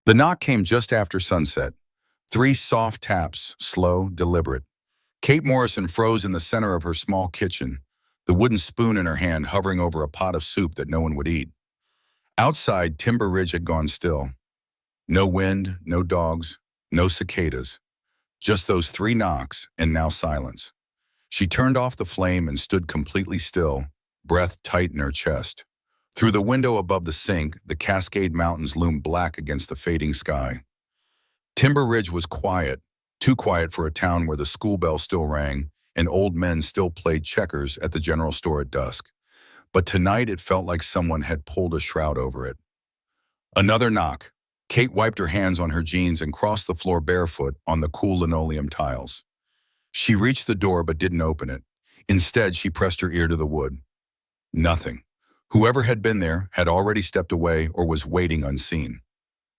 The knock came just after sunset. 3 soft taps, slow, deliberate. Kate Morrison froze in the center of her small kitchen, the wooden spoon in her hand hovering over a pot of soup that no one would eat. Outside, Timber Ridge had gone still. No wind, no dogs, no cicadas. Just those 3 knocks, and now silence. She turned off the flame and stood completely still, breath tight in her chest. Through the window above the sink, the Cascade Mountains loomed black against the fading sky. Timber Ridge was quiet, too quiet for a town where the school bell still rang and old men still played checkers at the general store at dusk. But tonight it felt like someone had pulled a shroud over it. Another knock. Kate wiped her hands on her jeans and crossed the floor barefoot on the cool linoleum tiles. She reached the door but didn't open it. Instead, she pressed her ear to the wood. Nothing. Whoever had been there had already stepped away or was waiting unseen.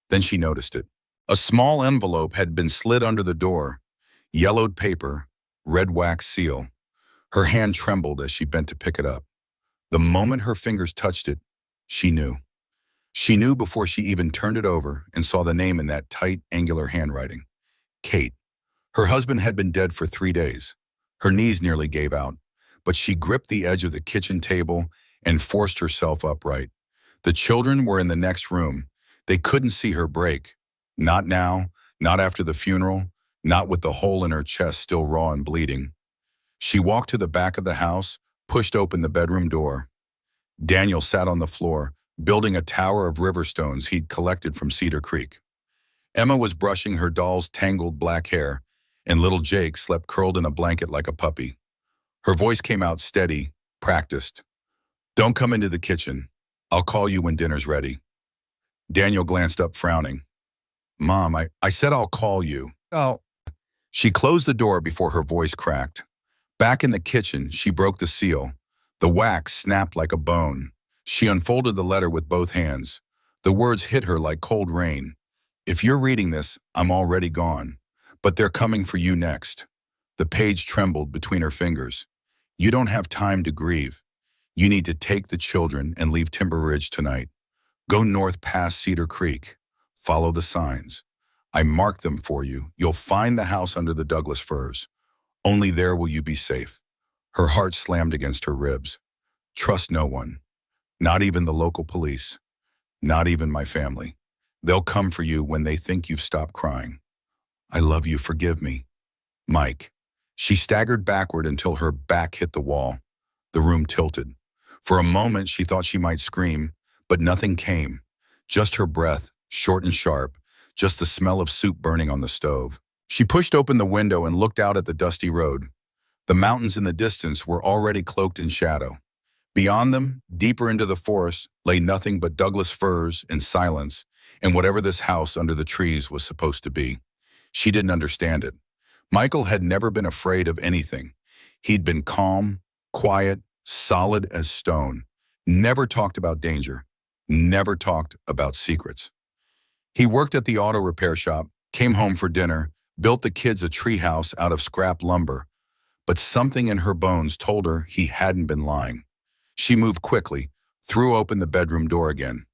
Then she noticed it. A small envelope had been slid under the door. Yellowed paper, red wax seal. Her hand trembled as she bent to pick it up. The moment her fingers touched it, she knew. She knew before she even turned it over and saw the name in that tight, angular handwriting. Kate. Her husband had been dead for 3 days. Her knees nearly gave out, but she gripped the edge of the kitchen table and forced herself upright. The children were in the next room. They couldn't see her break. Not now, not after the funeral, not with the hole in her chest still raw and bleeding. She walked to the back of the house, pushed open the bedroom door. Daniel sat on the floor, building a tower of river stones he'd collected from Cedar Creek. Emma was brushing her doll's tangled black hair, and little Jake slept curled in a blanket like a puppy. Her voice came out steady, practiced. "Don't come into the kitchen. I'll call you when dinner's ready." Daniel glanced up, frowning. "Mom, I said I'll call you." "Oh." She closed the door before her voice cracked. Back in the kitchen, she broke the seal. The wax snapped like a bone. She unfolded the letter with both hands. The words hit her like cold rain. "If you're reading this, I'm already gone. But they're coming for you next." The page trembled between her fingers. "You don't have time to grieve. You need to take the children and leave Timber Ridge tonight. Go north past Cedar Creek. Follow the signs. I marked them for you. You'll find the house under the Douglas firs. Only there will you be safe." Her heart slammed against her ribs. "Trust no one. Not even the local police. Not even my family. They'll come for you when they think you've stopped crying. I love you, forgive me. Mike." She staggered backward until her back hit the wall. The room tilted. For a moment, she thought she might scream, but nothing came. Just her breath, short and sharp, just the smell of soup burning on the stove. She pushed open the window and looked out at the dusty road. The mountains in the distance were already cloaked in shadow. Beyond them, deeper into the forest, lay nothing but Douglas firs and silence and whatever this house under the trees was supposed to be. She didn't understand it. Michael had never been afraid of anything. He'd been calm, quiet, solid as stone. Never talked about danger. Never talked about secrets. He worked at the auto repair shop, came home for dinner, built the kids a treehouse out of scrap lumber. But something in her bones told her he hadn't been lying. She moved quickly, threw open the bedroom door again.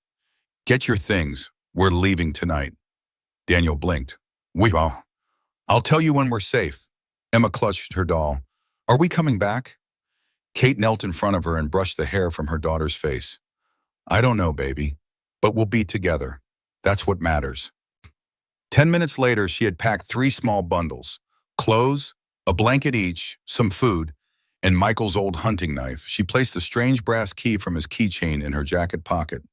"Get your things. We're leaving tonight." Daniel blinked. "We will. I'll tell you when we're safe." Emma clutched her doll. "Are we coming back?" Kate knelt in front of her and brushed the hair from her daughter's face. "I don't know, baby, but we'll be together. That's what matters." 10 minutes later, she had packed 3 small bundles: clothes, a blanket each, some food, and Michael's old hunting knife. She placed the strange brass key from his keychain in her jacket pocket.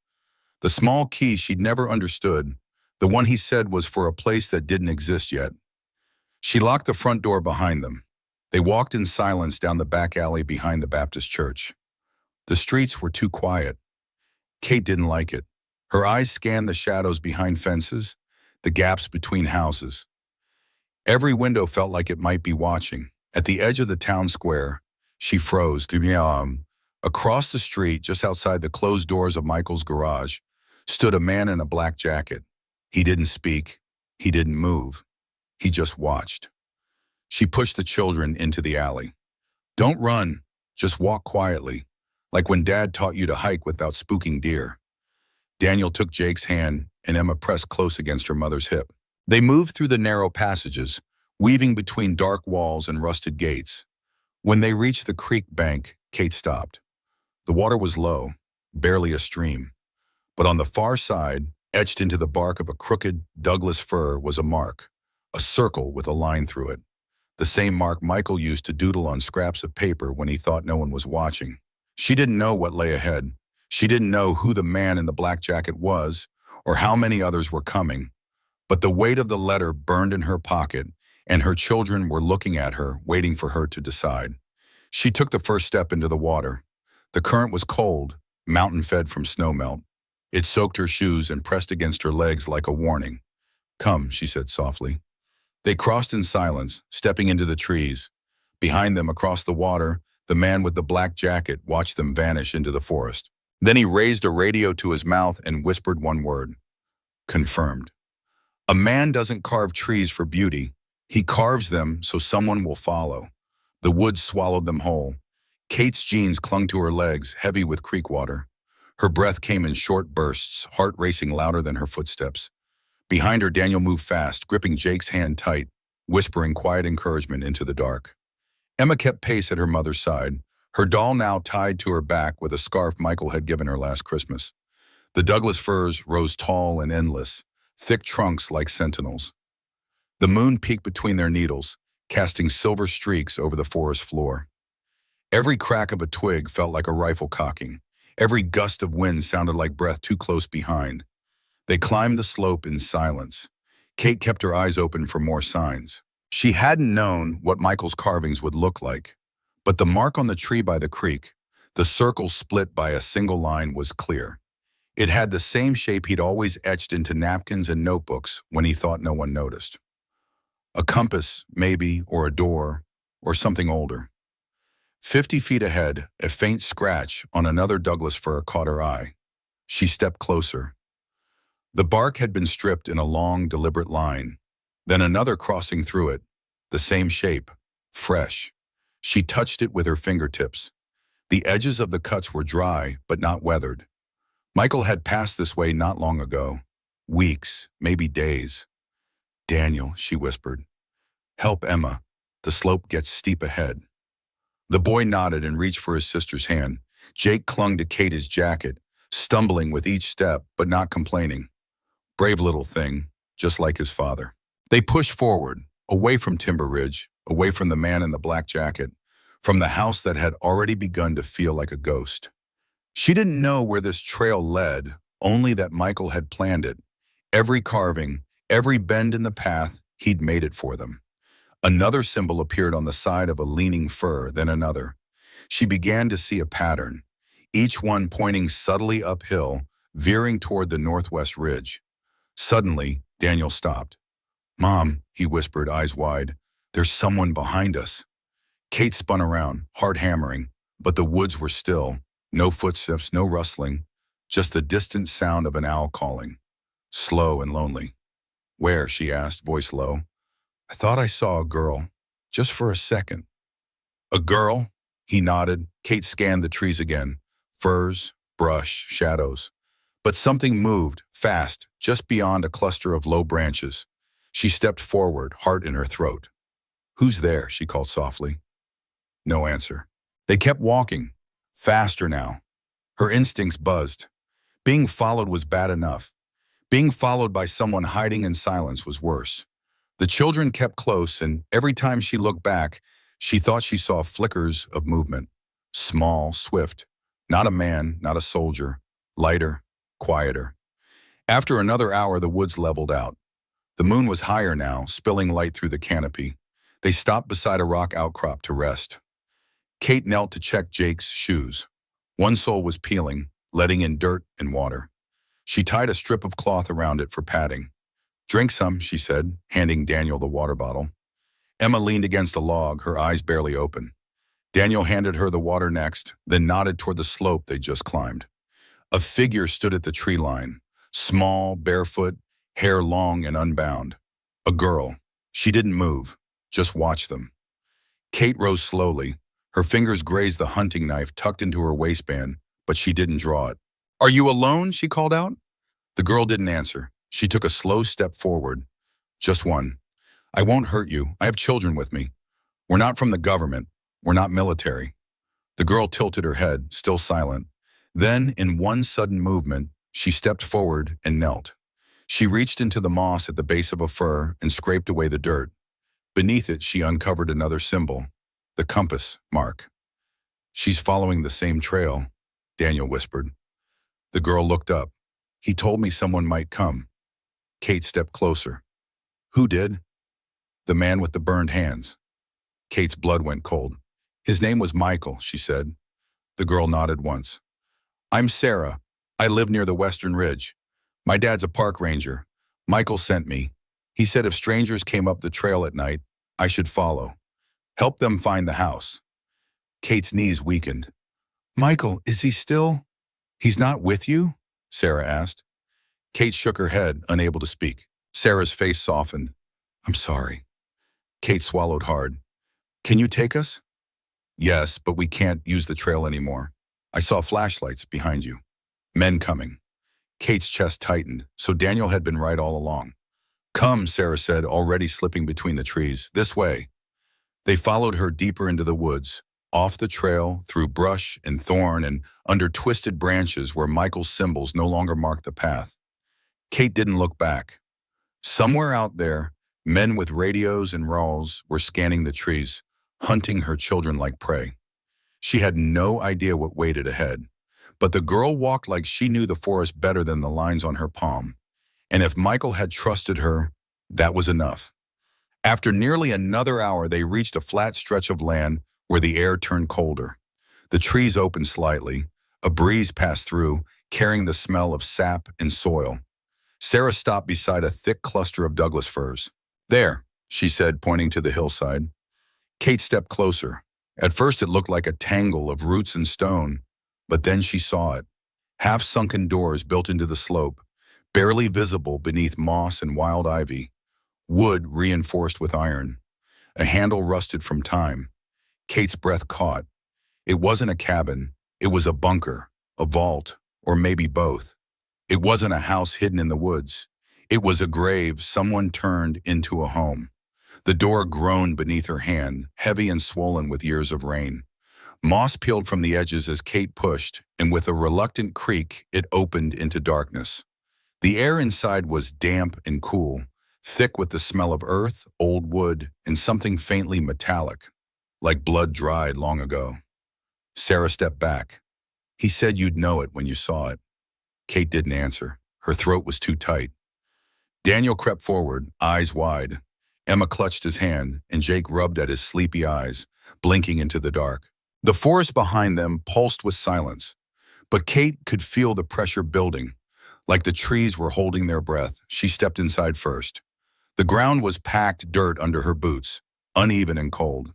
The small key she'd never understood, the one he said was for a place that didn't exist yet. She locked the front door behind them. They walked in silence down the back alley behind the Baptist church. The streets were too quiet. Kate didn't like it. Her eyes scanned the shadows behind fences, the gaps between houses. Every window felt like it might be watching. At the edge of the town square, she froze. Across the street, just outside the closed doors of Michael's garage, stood a man in a black jacket. He didn't speak. He didn't move. He just watched. She pushed the children into the alley. "Don't run. Just walk quietly, like when Dad taught you to hike without spooking deer." Daniel took Jake's hand and Emma pressed close against her mother's hip. They moved through the narrow passages, weaving between dark walls and rusted gates. When they reached the creek bank, Kate stopped. The water was low, barely a stream. But on the far side, etched into the bark of a crooked Douglas fir, was a mark, a circle with a line through it. The same mark Michael used to doodle on scraps of paper when he thought no one was watching. She didn't know what lay ahead. She didn't know who the man in the black jacket was, or how many others were coming. But the weight of the letter burned in her pocket, and her children were looking at her, waiting for her to decide. She took the first step into the water. The current was cold, mountain-fed from snowmelt. It soaked her shoes and pressed against her legs like a warning. "Come," she said softly. They crossed in silence, stepping into the trees. Behind them, across the water, the man with the black jacket watched them vanish into the forest. Then he raised a radio to his mouth and whispered one word. Confirmed. A man doesn't carve trees for beauty. He carves them so someone will follow. The woods swallowed them whole. Kate's jeans clung to her legs, heavy with creek water. Her breath came in short bursts, heart racing louder than her footsteps. Behind her, Daniel moved fast, gripping Jake's hand tight, whispering quiet encouragement into the dark. Emma kept pace at her mother's side, her doll now tied to her back with a scarf Michael had given her last Christmas. The Douglas firs rose tall and endless, thick trunks like sentinels. The moon peeked between their needles, casting silver streaks over the forest floor. Every crack of a twig felt like a rifle cocking. Every gust of wind sounded like breath too close behind. They climbed the slope in silence. Kate kept her eyes open for more signs. She hadn't known what Michael's carvings would look like, but the mark on the tree by the creek, the circle split by a single line, was clear. It had the same shape he'd always etched into napkins and notebooks when he thought no one noticed. A compass, maybe, or a door, or something older. 50 feet ahead, a faint scratch on another Douglas fir caught her eye. She stepped closer. The bark had been stripped in a long, deliberate line, then another crossing through it, the same shape, fresh. She touched it with her fingertips. The edges of the cuts were dry, but not weathered. Michael had passed this way not long ago. Weeks, maybe days. "Daniel," she whispered. "Help Emma. The slope gets steep ahead." The boy nodded and reached for his sister's hand. Jake clung to Kate's jacket, stumbling with each step, but not complaining. Brave little thing, just like his father. They pushed forward, away from Timber Ridge, away from the man in the black jacket, from the house that had already begun to feel like a ghost. She didn't know where this trail led, only that Michael had planned it. Every carving, every bend in the path, he'd made it for them. Another symbol appeared on the side of a leaning fir, then another. She began to see a pattern, each one pointing subtly uphill, veering toward the northwest ridge. Suddenly, Daniel stopped. "Mom," he whispered, eyes wide, "there's someone behind us." Kate spun around, heart hammering, but the woods were still. No footsteps, no rustling, just the distant sound of an owl calling, slow and lonely. "Where?" she asked, voice low. "I thought I saw a girl, just for a second." "A girl?" He nodded. Kate scanned the trees again. Firs, brush, shadows. But something moved, fast, just beyond a cluster of low branches. She stepped forward, heart in her throat. "Who's there?" she called softly. No answer. They kept walking, faster now. Her instincts buzzed. Being followed was bad enough. Being followed by someone hiding in silence was worse. The children kept close, and every time she looked back, she thought she saw flickers of movement. Small, swift. Not a man, not a soldier. Lighter, quieter. After another hour, the woods leveled out. The moon was higher now, spilling light through the canopy. They stopped beside a rock outcrop to rest. Kate knelt to check Jake's shoes. One sole was peeling, letting in dirt and water. She tied a strip of cloth around it for padding. "Drink some," she said, handing Daniel the water bottle. Emma leaned against a log, her eyes barely open. Daniel handed her the water next, then nodded toward the slope they just climbed. A figure stood at the tree line, small, barefoot, hair long and unbound. A girl. She didn't move, just watched them. Kate rose slowly. Her fingers grazed the hunting knife tucked into her waistband, but she didn't draw it. "Are you alone?" she called out. The girl didn't answer. She took a slow step forward. Just one. I won't hurt you. I have children with me. We're not from the government. We're not military. The girl tilted her head, still silent. Then, in one sudden movement, she stepped forward and knelt. She reached into the moss at the base of a fir and scraped away the dirt. Beneath it, she uncovered another symbol, the compass mark. She's following the same trail, Daniel whispered. The girl looked up. He told me someone might come. Kate stepped closer. Who did? The man with the burned hands. Kate's blood went cold. His name was Michael, she said. The girl nodded once. I'm Sarah. I live near the Western Ridge. My dad's a park ranger. Michael sent me. He said if strangers came up the trail at night, I should follow. Help them find the house. Kate's knees weakened. Michael, is he still? He's not with you? Sarah asked. Kate shook her head, unable to speak. Sarah's face softened. I'm sorry. Kate swallowed hard. Can you take us? Yes, but we can't use the trail anymore. I saw flashlights behind you. Men coming. Kate's chest tightened, so Daniel had been right all along. Come, Sarah said, already slipping between the trees. This way. They followed her deeper into the woods, off the trail, through brush and thorn and under twisted branches where Michael's symbols no longer marked the path. Kate didn't look back. Somewhere out there, men with radios and rolls were scanning the trees, hunting her children like prey. She had no idea what waited ahead, but the girl walked like she knew the forest better than the lines on her palm. And if Michael had trusted her, that was enough. After nearly another hour, they reached a flat stretch of land where the air turned colder. The trees opened slightly. A breeze passed through, carrying the smell of sap and soil. Sarah stopped beside a thick cluster of Douglas firs. There, she said, pointing to the hillside. Kate stepped closer. At first it looked like a tangle of roots and stone, but then she saw it. Half-sunken doors built into the slope, barely visible beneath moss and wild ivy. Wood reinforced with iron. A handle rusted from time. Kate's breath caught. It wasn't a cabin. It was a bunker, a vault, or maybe both. It wasn't a house hidden in the woods. It was a grave someone turned into a home. The door groaned beneath her hand, heavy and swollen with years of rain. Moss peeled from the edges as Kate pushed, and with a reluctant creak, it opened into darkness. The air inside was damp and cool, thick with the smell of earth, old wood, and something faintly metallic, like blood dried long ago. Sarah stepped back. He said you'd know it when you saw it. Kate didn't answer. Her throat was too tight. Daniel crept forward, eyes wide. Emma clutched his hand, and Jake rubbed at his sleepy eyes, blinking into the dark. The forest behind them pulsed with silence, but Kate could feel the pressure building. Like the trees were holding their breath, she stepped inside first. The ground was packed dirt under her boots, uneven and cold.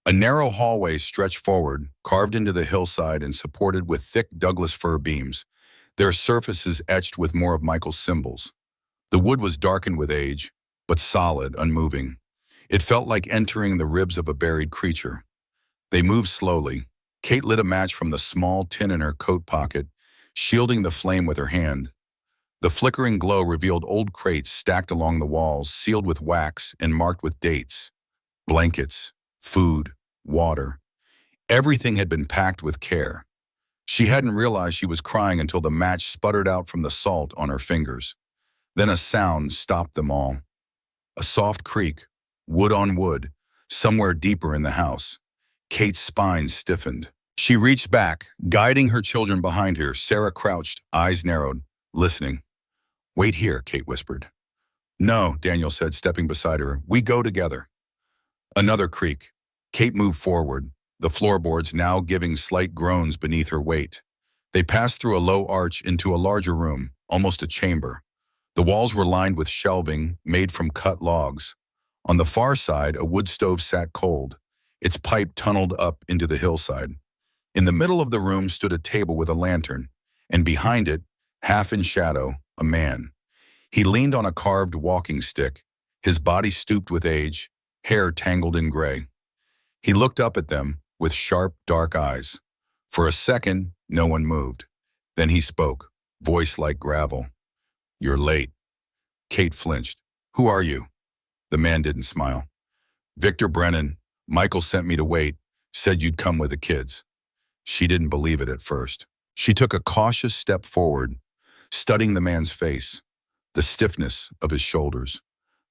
A narrow hallway stretched forward, carved into the hillside and supported with thick Douglas fir beams, their surfaces etched with more of Michael's symbols. The wood was darkened with age, but solid, unmoving. It felt like entering the ribs of a buried creature. They moved slowly. Kate lit a match from the small tin in her coat pocket, shielding the flame with her hand. The flickering glow revealed old crates stacked along the walls, sealed with wax and marked with dates. Blankets, food, water. Everything had been packed with care. She hadn't realized she was crying until the match sputtered out from the salt on her fingers. Then a sound stopped them all. A soft creak, wood on wood, somewhere deeper in the house. Kate's spine stiffened. She reached back, guiding her children behind her. Sarah crouched, eyes narrowed, listening. Wait here, Kate whispered. No, Daniel said, stepping beside her. We go together. Another creak. Kate moved forward, the floorboards now giving slight groans beneath her weight. They passed through a low arch into a larger room, almost a chamber. The walls were lined with shelving made from cut logs. On the far side, a wood stove sat cold, its pipe tunneled up into the hillside. In the middle of the room stood a table with a lantern, and behind it, half in shadow, a man. He leaned on a carved walking stick, his body stooped with age, hair tangled in gray. He looked up at them with sharp, dark eyes. For a second, no one moved. Then he spoke, voice like gravel. You're late. Kate flinched. Who are you? The man didn't smile. Victor Brennan. Michael sent me to wait, said you'd come with the kids. She didn't believe it at first. She took a cautious step forward, studying the man's face, the stiffness of his shoulders,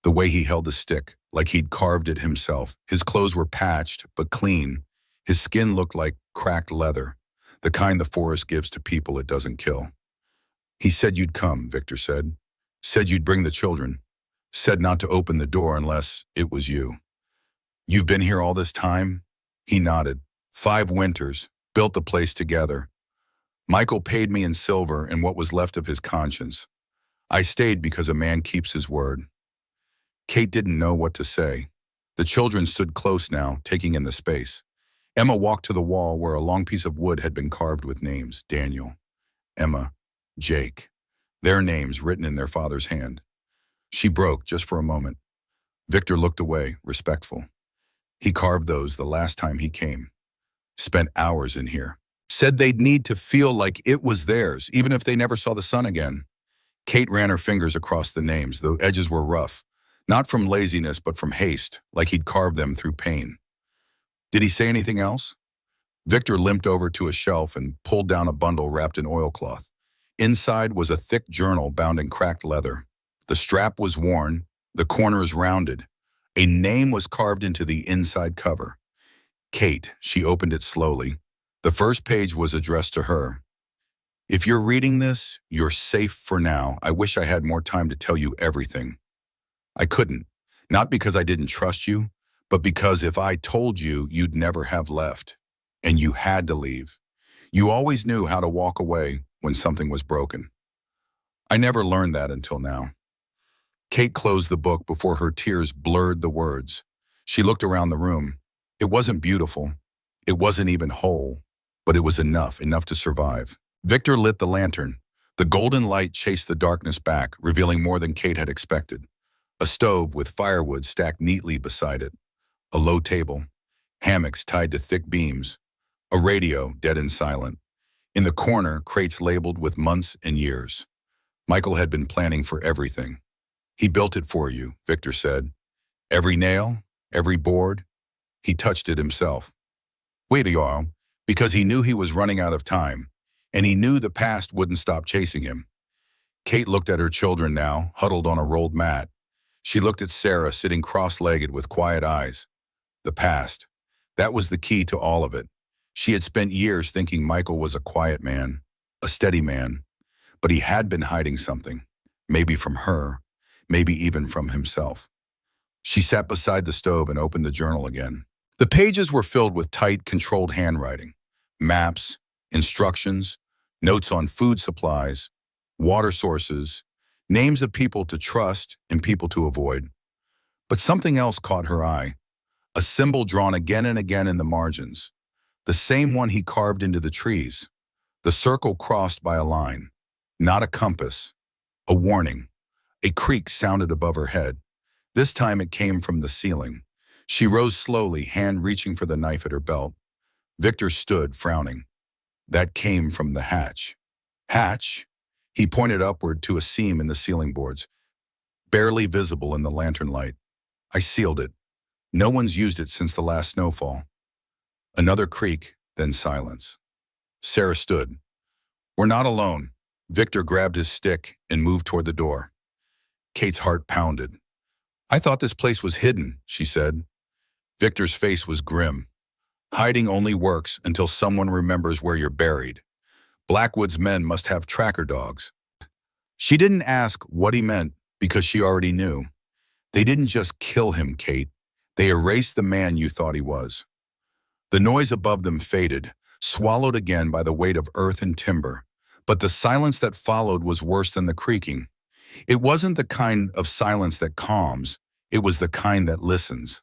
the way he held the stick, like he'd carved it himself. His clothes were patched, but clean. His skin looked like cracked leather, the kind the forest gives to people it doesn't kill. He said you'd come, Victor said. Said you'd bring the children. Said not to open the door unless it was you. You've been here all this time? He nodded. 5 winters, built the place together. Michael paid me in silver and what was left of his conscience. I stayed because a man keeps his word. Kate didn't know what to say. The children stood close now, taking in the space. Emma walked to the wall where a long piece of wood had been carved with names. Daniel, Emma, Jake. Their names written in their father's hand. She broke just for a moment. Victor looked away, respectful. He carved those the last time he came. Spent hours in here. Said they'd need to feel like it was theirs, even if they never saw the sun again. Kate ran her fingers across the names, though edges were rough. Not from laziness, but from haste, like he'd carved them through pain. Did he say anything else? Victor limped over to a shelf and pulled down a bundle wrapped in oilcloth. Inside was a thick journal bound in cracked leather. The strap was worn, the corners rounded. A name was carved into the inside cover. Kate, she opened it slowly. The first page was addressed to her. If you're reading this, you're safe for now. I wish I had more time to tell you everything. I couldn't, not because I didn't trust you, but because if I told you, you'd never have left. And you had to leave. You always knew how to walk away when something was broken. I never learned that until now. Kate closed the book before her tears blurred the words. She looked around the room. It wasn't beautiful. It wasn't even whole, but it was enough to survive. Victor lit the lantern. The golden light chased the darkness back, revealing more than Kate had expected. A stove with firewood stacked neatly beside it. A low table. Hammocks tied to thick beams. A radio, dead and silent. In the corner, crates labeled with months and years. Michael had been planning for everything. He built it for you, Victor said. Every nail, every board. He touched it himself. Wait a while, because he knew he was running out of time, and he knew the past wouldn't stop chasing him. Kate looked at her children now, huddled on a rolled mat. She looked at Sarah sitting cross-legged with quiet eyes. The past. That was the key to all of it. She had spent years thinking Michael was a quiet man, a steady man, but he had been hiding something, maybe from her, maybe even from himself. She sat beside the stove and opened the journal again. The pages were filled with tight, controlled handwriting, maps, instructions, notes on food supplies, water sources, names of people to trust and people to avoid. But something else caught her eye, a symbol drawn again and again in the margins, the same one he carved into the trees, the circle crossed by a line, not a compass, a warning. A creak sounded above her head. This time it came from the ceiling. She rose slowly, hand reaching for the knife at her belt. Victor stood, frowning. That came from the hatch. Hatch? He pointed upward to a seam in the ceiling boards, barely visible in the lantern light. I sealed it. No one's used it since the last snowfall. Another creak, then silence. Sarah stood. We're not alone. Victor grabbed his stick and moved toward the door. Kate's heart pounded. I thought this place was hidden, she said. Victor's face was grim. Hiding only works until someone remembers where you're buried. Blackwood's men must have tracker dogs. She didn't ask what he meant because she already knew. They didn't just kill him, Kate. They erased the man you thought he was. The noise above them faded, swallowed again by the weight of earth and timber. But the silence that followed was worse than the creaking. It wasn't the kind of silence that calms. It was the kind that listens.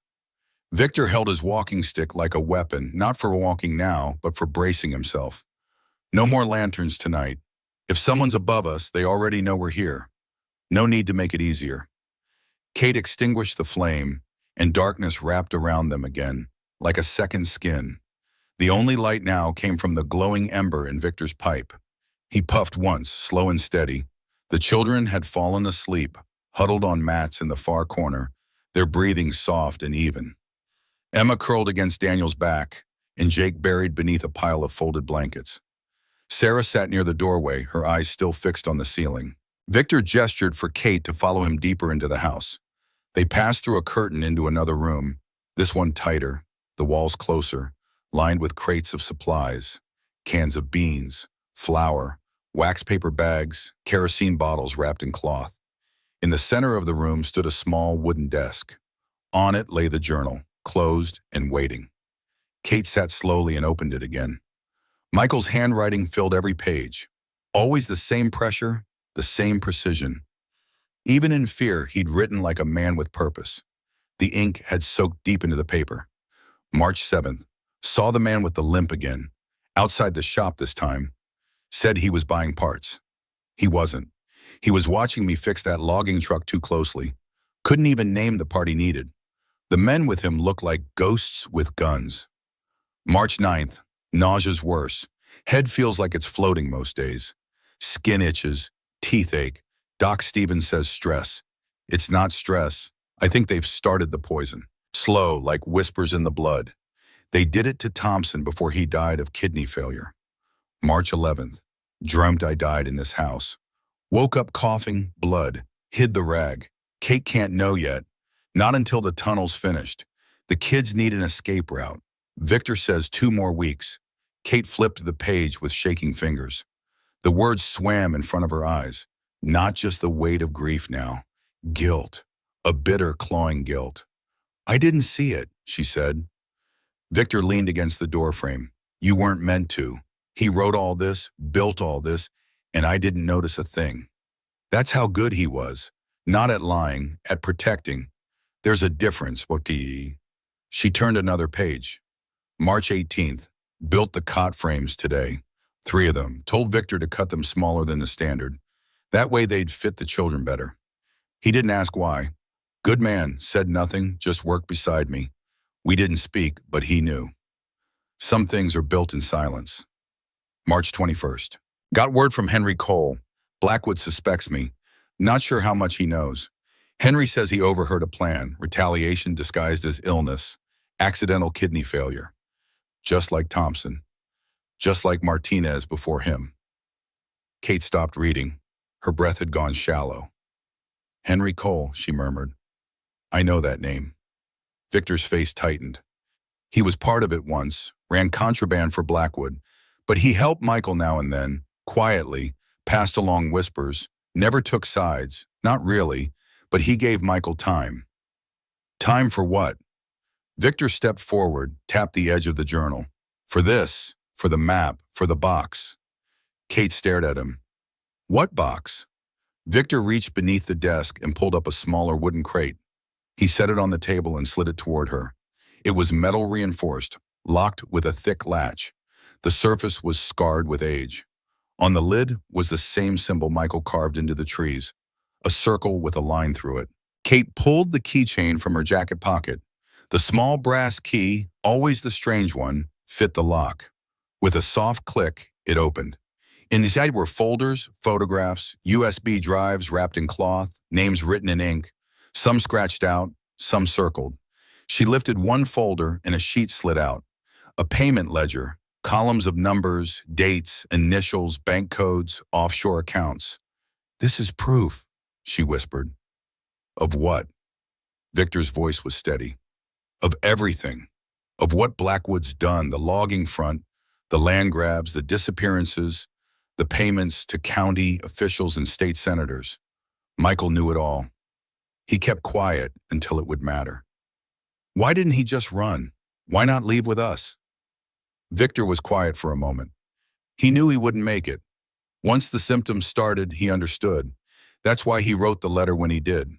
Victor held his walking stick like a weapon, not for walking now, but for bracing himself. No more lanterns tonight. If someone's above us, they already know we're here. No need to make it easier. Kate extinguished the flame, and darkness wrapped around them again, like a second skin. The only light now came from the glowing ember in Victor's pipe. He puffed once, slow and steady. The children had fallen asleep, huddled on mats in the far corner, their breathing soft and even. Emma curled against Daniel's back, and Jake buried beneath a pile of folded blankets. Sarah sat near the doorway, her eyes still fixed on the ceiling. Victor gestured for Kate to follow him deeper into the house. They passed through a curtain into another room, this one tighter, the walls closer, lined with crates of supplies, cans of beans, flour, wax paper bags, kerosene bottles wrapped in cloth. In the center of the room stood a small wooden desk. On it lay the journal, closed and waiting. Kate sat slowly and opened it again. Michael's handwriting filled every page. Always the same pressure, the same precision. Even in fear, he'd written like a man with purpose. The ink had soaked deep into the paper. March 7th. Saw the man with the limp again. Outside the shop this time. Said he was buying parts. He wasn't. He was watching me fix that logging truck too closely. Couldn't even name the part he needed. The men with him looked like ghosts with guns. March 9th. Nausea's worse. Head feels like it's floating most days. Skin itches. Teeth ache. Doc Stevens says stress. It's not stress. I think they've started the poison. Slow, like whispers in the blood. They did it to Thompson before he died of kidney failure. March 11th. Dreamt I died in this house. Woke up coughing, blood. Hid the rag. Kate can't know yet. Not until the tunnel's finished. The kids need an escape route. Victor says 2 more weeks. Kate flipped the page with shaking fingers. The words swam in front of her eyes. Not just the weight of grief now. Guilt. A bitter, clawing guilt. I didn't see it, she said. Victor leaned against the doorframe. You weren't meant to. He wrote all this, built all this, and I didn't notice a thing. That's how good he was. Not at lying, at protecting. There's a difference, Wookie. She turned another page. March 18th. Built the cot frames today. 3 of them. Told Victor to cut them smaller than the standard. That way they'd fit the children better. He didn't ask why. Good man, said nothing, just worked beside me. We didn't speak, but he knew. Some things are built in silence. March 21st. Got word from Henry Cole. Blackwood suspects me. Not sure how much he knows. Henry says he overheard a plan, retaliation disguised as illness, accidental kidney failure. Just like Thompson. Just like Martinez before him. Kate stopped reading. Her breath had gone shallow. Henry Cole, she murmured. I know that name. Victor's face tightened. He was part of it once, ran contraband for Blackwood, but he helped Michael now and then, quietly, passed along whispers, never took sides, not really, but he gave Michael time. Time for what? Victor stepped forward, tapped the edge of the journal. For this, for the map, for the box. Kate stared at him. What box? Victor reached beneath the desk and pulled up a smaller wooden crate. He set it on the table and slid it toward her. It was metal reinforced, locked with a thick latch. The surface was scarred with age. On the lid was the same symbol Michael carved into the trees, a circle with a line through it. Kate pulled the keychain from her jacket pocket. The small brass key, always the strange one, fit the lock. With a soft click, it opened. Inside were folders, photographs, USB drives wrapped in cloth, names written in ink, some scratched out, some circled. She lifted one folder and a sheet slid out. A payment ledger, columns of numbers, dates, initials, bank codes, offshore accounts. This is proof, she whispered. Of what? Victor's voice was steady. Of everything. Of what Blackwood's done, the logging front, the land grabs, the disappearances, the payments to county officials and state senators. Michael knew it all. He kept quiet until it would matter. Why didn't he just run? Why not leave with us? Victor was quiet for a moment. He knew he wouldn't make it. Once the symptoms started, he understood. That's why he wrote the letter when he did.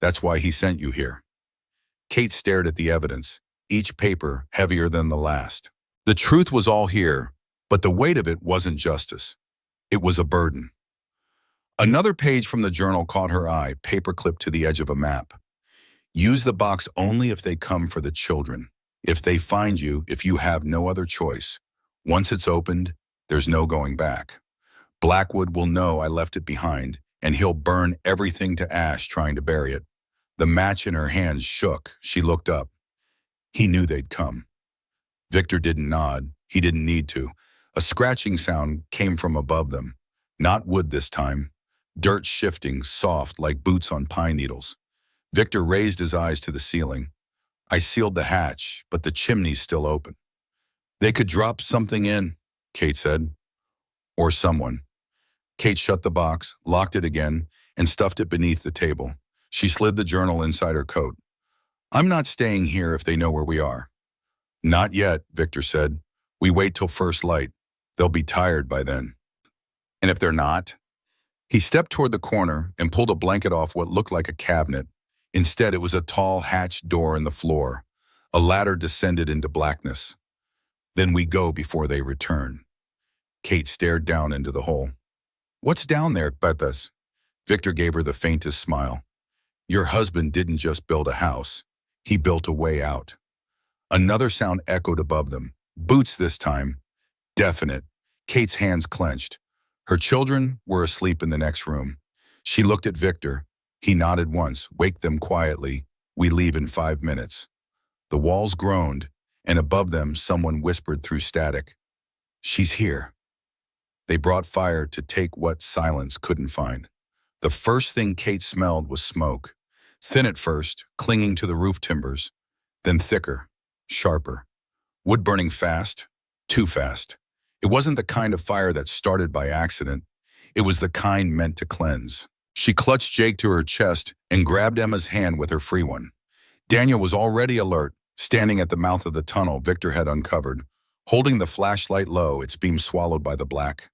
That's why he sent you here. Kate stared at the evidence, each paper heavier than the last. The truth was all here, but the weight of it wasn't justice. It was a burden. Another page from the journal caught her eye, paper clipped to the edge of a map. Use the box only if they come for the children. If they find you, if you have no other choice. Once it's opened, there's no going back. Blackwood will know I left it behind, and he'll burn everything to ash trying to bury it. The match in her hands shook. She looked up. He knew they'd come. Victor didn't nod. He didn't need to. A scratching sound came from above them. Not wood this time. Dirt shifting, soft, like boots on pine needles. Victor raised his eyes to the ceiling. I sealed the hatch, but the chimney's still open. They could drop something in, Kate said. Or someone. Kate shut the box, locked it again, and stuffed it beneath the table. She slid the journal inside her coat. I'm not staying here if they know where we are. Not yet, Victor said. We wait till first light. They'll be tired by then. And if they're not? He stepped toward the corner and pulled a blanket off what looked like a cabinet. Instead, it was a tall hatched door in the floor. A ladder descended into blackness. Then we go before they return. Kate stared down into the hole. What's down there, Betas? Victor gave her the faintest smile. Your husband didn't just build a house. He built a way out. Another sound echoed above them. Boots this time. Definite. Kate's hands clenched. Her children were asleep in the next room. She looked at Victor. He nodded once. Wake them quietly. We leave in 5 minutes. The walls groaned, and above them someone whispered through static. She's here. They brought fire to take what silence couldn't find. The first thing Kate smelled was smoke. Thin at first, clinging to the roof timbers, then thicker, sharper. Wood burning fast, too fast. It wasn't the kind of fire that started by accident. It was the kind meant to cleanse. She clutched Jake to her chest and grabbed Emma's hand with her free one. Daniel was already alert, standing at the mouth of the tunnel Victor had uncovered, holding the flashlight low, its beam swallowed by the black.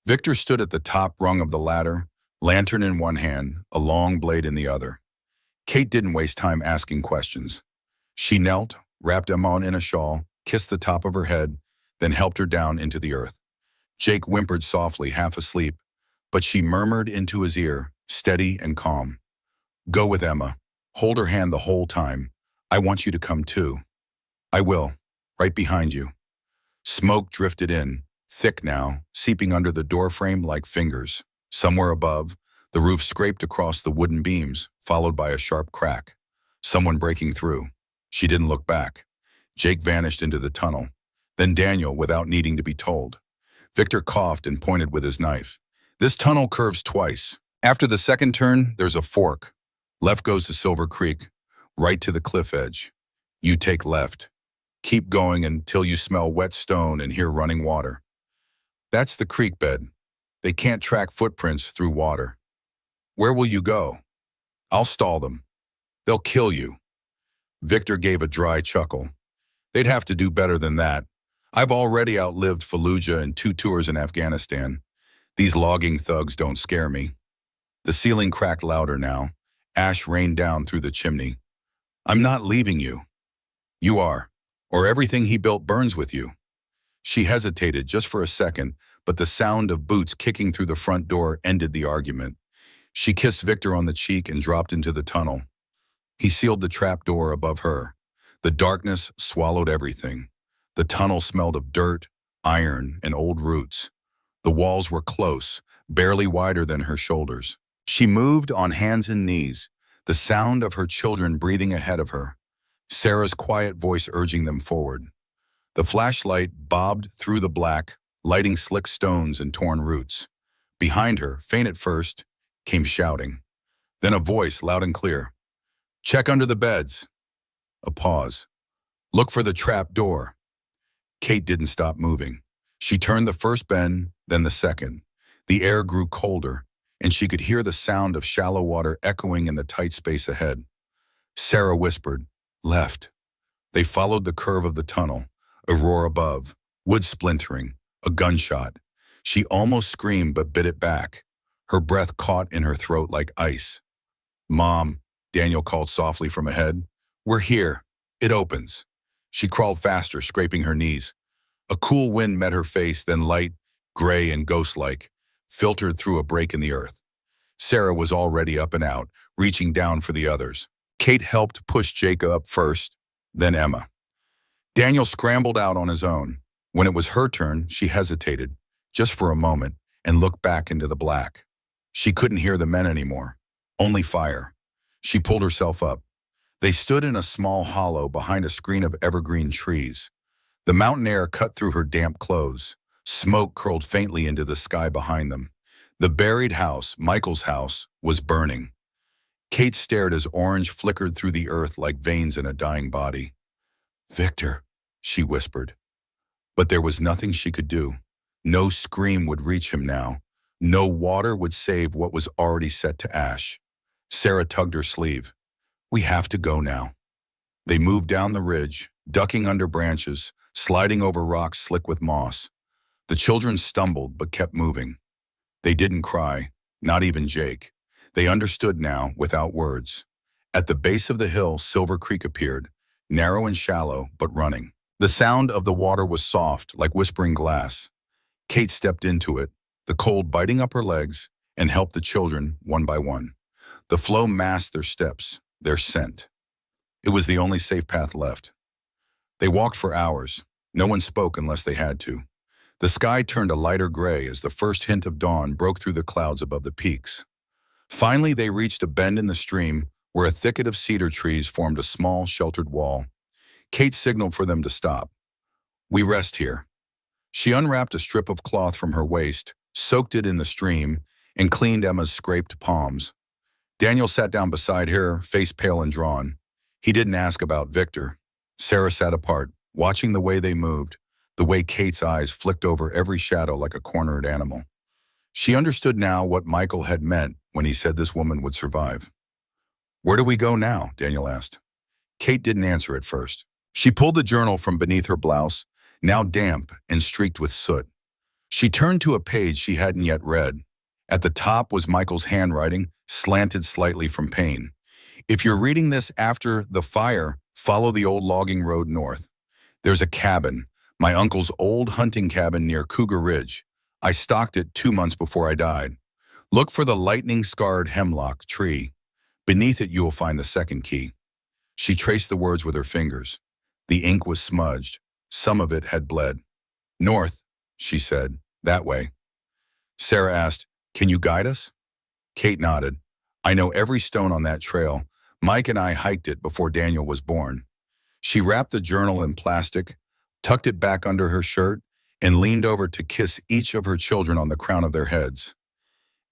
Victor stood at the top rung of the ladder, lantern in one hand, a long blade in the other. Kate didn't waste time asking questions. She knelt, wrapped Emma in a shawl, kissed the top of her head, then helped her down into the earth. Jake whimpered softly, half asleep, but she murmured into his ear, steady and calm. Go with Emma. Hold her hand the whole time. I want you to come too. I will, right behind you. Smoke drifted in, thick now, seeping under the doorframe like fingers. Somewhere above, the roof scraped across the wooden beams, followed by a sharp crack. Someone breaking through. She didn't look back. Jake vanished into the tunnel. Then Daniel, without needing to be told. Victor coughed and pointed with his knife. This tunnel curves twice. After the second turn, there's a fork. Left goes to Silver Creek, right to the cliff edge. You take left. Keep going until you smell wet stone and hear running water. That's the creek bed. They can't track footprints through water. Where will you go? I'll stall them. They'll kill you. Victor gave a dry chuckle. They'd have to do better than that. I've already outlived Fallujah and 2 tours in Afghanistan. These logging thugs don't scare me. The ceiling cracked louder now. Ash rained down through the chimney. I'm not leaving you. You are, or everything he built burns with you. She hesitated just for a second, but the sound of boots kicking through the front door ended the argument. She kissed Victor on the cheek and dropped into the tunnel. He sealed the trap door above her. The darkness swallowed everything. The tunnel smelled of dirt, iron, and old roots. The walls were close, barely wider than her shoulders. She moved on hands and knees, the sound of her children breathing ahead of her, Sarah's quiet voice urging them forward. The flashlight bobbed through the black, lighting slick stones and torn roots. Behind her, faint at first, came shouting. Then a voice loud and clear. Check under the beds. A pause. Look for the trap door. Kate didn't stop moving. She turned the first bend, then the second. The air grew colder, and she could hear the sound of shallow water echoing in the tight space ahead. Sarah whispered, left. They followed the curve of the tunnel, a roar above, wood splintering, a gunshot. She almost screamed but bit it back. Her breath caught in her throat like ice. Mom, Daniel called softly from ahead. We're here. It opens. She crawled faster, scraping her knees. A cool wind met her face, then light, gray and ghost-like, filtered through a break in the earth. Sarah was already up and out, reaching down for the others. Kate helped push Jacob up first, then Emma. Daniel scrambled out on his own. When it was her turn, she hesitated, just for a moment, and looked back into the black. She couldn't hear the men anymore. Only fire. She pulled herself up. They stood in a small hollow behind a screen of evergreen trees. The mountain air cut through her damp clothes. Smoke curled faintly into the sky behind them. The buried house, Michael's house, was burning. Kate stared as orange flickered through the earth like veins in a dying body. "Victor," she whispered. But there was nothing she could do. No scream would reach him now. No water would save what was already set to ash. Sarah tugged her sleeve. "We have to go now." They moved down the ridge, ducking under branches, sliding over rocks slick with moss. The children stumbled but kept moving. They didn't cry, not even Jake. They understood now, without words. At the base of the hill, Silver Creek appeared, narrow and shallow, but running. The sound of the water was soft, like whispering glass. Kate stepped into it, the cold biting up her legs, and helped the children one by one. The flow masked their steps, their scent. It was the only safe path left. They walked for hours. No one spoke unless they had to. The sky turned a lighter gray as the first hint of dawn broke through the clouds above the peaks. Finally, they reached a bend in the stream where a thicket of cedar trees formed a small, sheltered wall. Kate signaled for them to stop. "We rest here." She unwrapped a strip of cloth from her waist, soaked it in the stream, and cleaned Emma's scraped palms. Daniel sat down beside her, face pale and drawn. He didn't ask about Victor. Sarah sat apart, watching the way they moved, the way Kate's eyes flicked over every shadow like a cornered animal. She understood now what Michael had meant when he said this woman would survive. "Where do we go now?" Daniel asked. Kate didn't answer at first. She pulled the journal from beneath her blouse, now damp and streaked with soot. She turned to a page she hadn't yet read. At the top was Michael's handwriting, slanted slightly from pain. "If you're reading this after the fire, follow the old logging road north. There's a cabin, my uncle's old hunting cabin near Cougar Ridge. I stalked it 2 months before I died. Look for the lightning-scarred hemlock tree. Beneath it you will find the second key." She traced the words with her fingers. The ink was smudged. Some of it had bled. "North," she said, "that way." Sarah asked, "Can you guide us?" Kate nodded. "I know every stone on that trail. Mike and I hiked it before Daniel was born." She wrapped the journal in plastic, tucked it back under her shirt, and leaned over to kiss each of her children on the crown of their heads.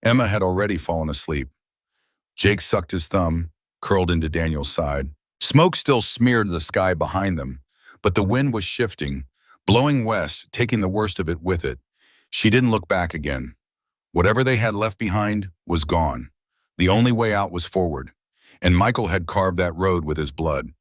Emma had already fallen asleep. Jake sucked his thumb, curled into Daniel's side. Smoke still smeared the sky behind them, but the wind was shifting, blowing west, taking the worst of it with it. She didn't look back again. Whatever they had left behind was gone. The only way out was forward, and Michael had carved that road with his blood.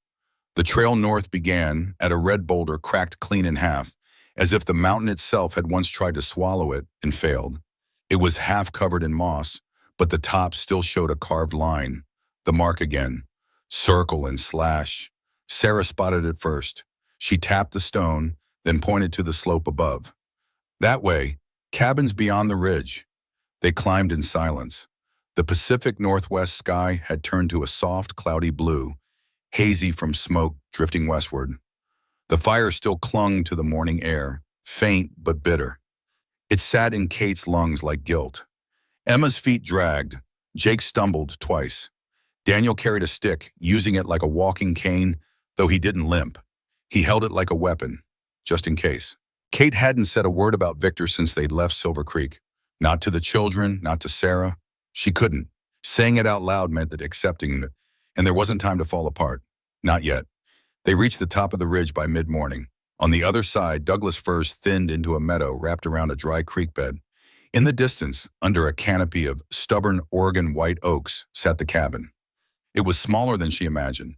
The trail north began at a red boulder cracked clean in half, as if the mountain itself had once tried to swallow it and failed. It was half covered in moss, but the top still showed a carved line. The mark again. Circle and slash. Sarah spotted it first. She tapped the stone, then pointed to the slope above. "That way, cabins beyond the ridge." They climbed in silence. The Pacific Northwest sky had turned to a soft, cloudy blue, hazy from smoke drifting westward. The fire still clung to the morning air, faint but bitter. It sat in Kate's lungs like guilt. Emma's feet dragged. Jake stumbled twice. Daniel carried a stick, using it like a walking cane, though he didn't limp. He held it like a weapon, just in case. Kate hadn't said a word about Victor since they'd left Silver Creek. Not to the children, not to Sarah. She couldn't. Saying it out loud meant that accepting it, and there wasn't time to fall apart. Not yet. They reached the top of the ridge by mid-morning. On the other side, Douglas firs thinned into a meadow wrapped around a dry creek bed. In the distance, under a canopy of stubborn Oregon white oaks, sat the cabin. It was smaller than she imagined.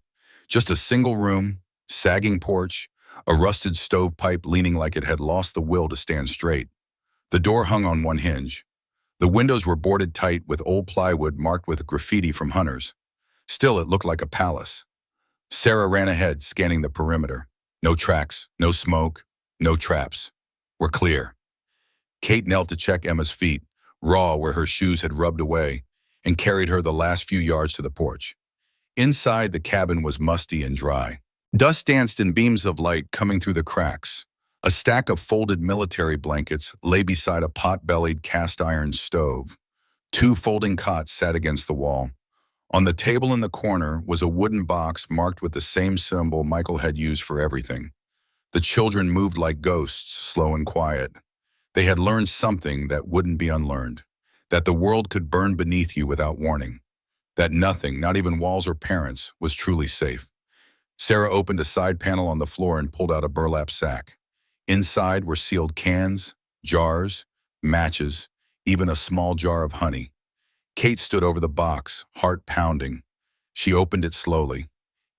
Just a single room, sagging porch, a rusted stovepipe leaning like it had lost the will to stand straight. The door hung on one hinge. The windows were boarded tight with old plywood marked with graffiti from hunters. Still, it looked like a palace. Sarah ran ahead, scanning the perimeter. No tracks, no smoke, no traps. We're clear. Kate knelt to check Emma's feet, raw where her shoes had rubbed away, and carried her the last few yards to the porch. Inside, the cabin was musty and dry. Dust danced in beams of light coming through the cracks. A stack of folded military blankets lay beside a pot-bellied cast-iron stove. Two folding cots sat against the wall. On the table in the corner was a wooden box marked with the same symbol Michael had used for everything. The children moved like ghosts, slow and quiet. They had learned something that wouldn't be unlearned, that the world could burn beneath you without warning, that nothing, not even walls or parents, was truly safe. Sarah opened a side panel on the floor and pulled out a burlap sack. Inside were sealed cans, jars, matches, even a small jar of honey. Kate stood over the box, heart pounding. She opened it slowly.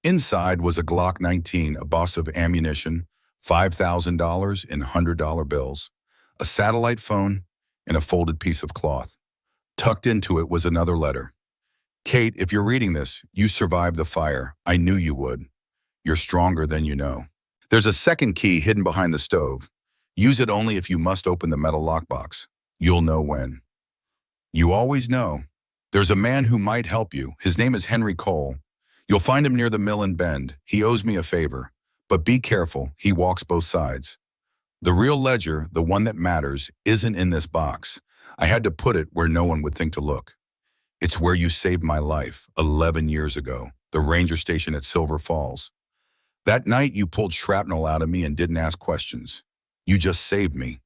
Inside was a Glock 19, a box of ammunition, $5,000 in $100 bills, a satellite phone, and a folded piece of cloth. Tucked into it was another letter. Kate, if you're reading this, you survived the fire. I knew you would. You're stronger than you know. There's a second key hidden behind the stove. Use it only if you must open the metal lockbox. You'll know when. You always know. There's a man who might help you. His name is Henry Cole. You'll find him near the mill in Bend. He owes me a favor. But be careful, he walks both sides. The real ledger, the one that matters, isn't in this box. I had to put it where no one would think to look. It's where you saved my life 11 years ago, the ranger station at Silver Falls. That night you pulled shrapnel out of me and didn't ask questions. You just saved me.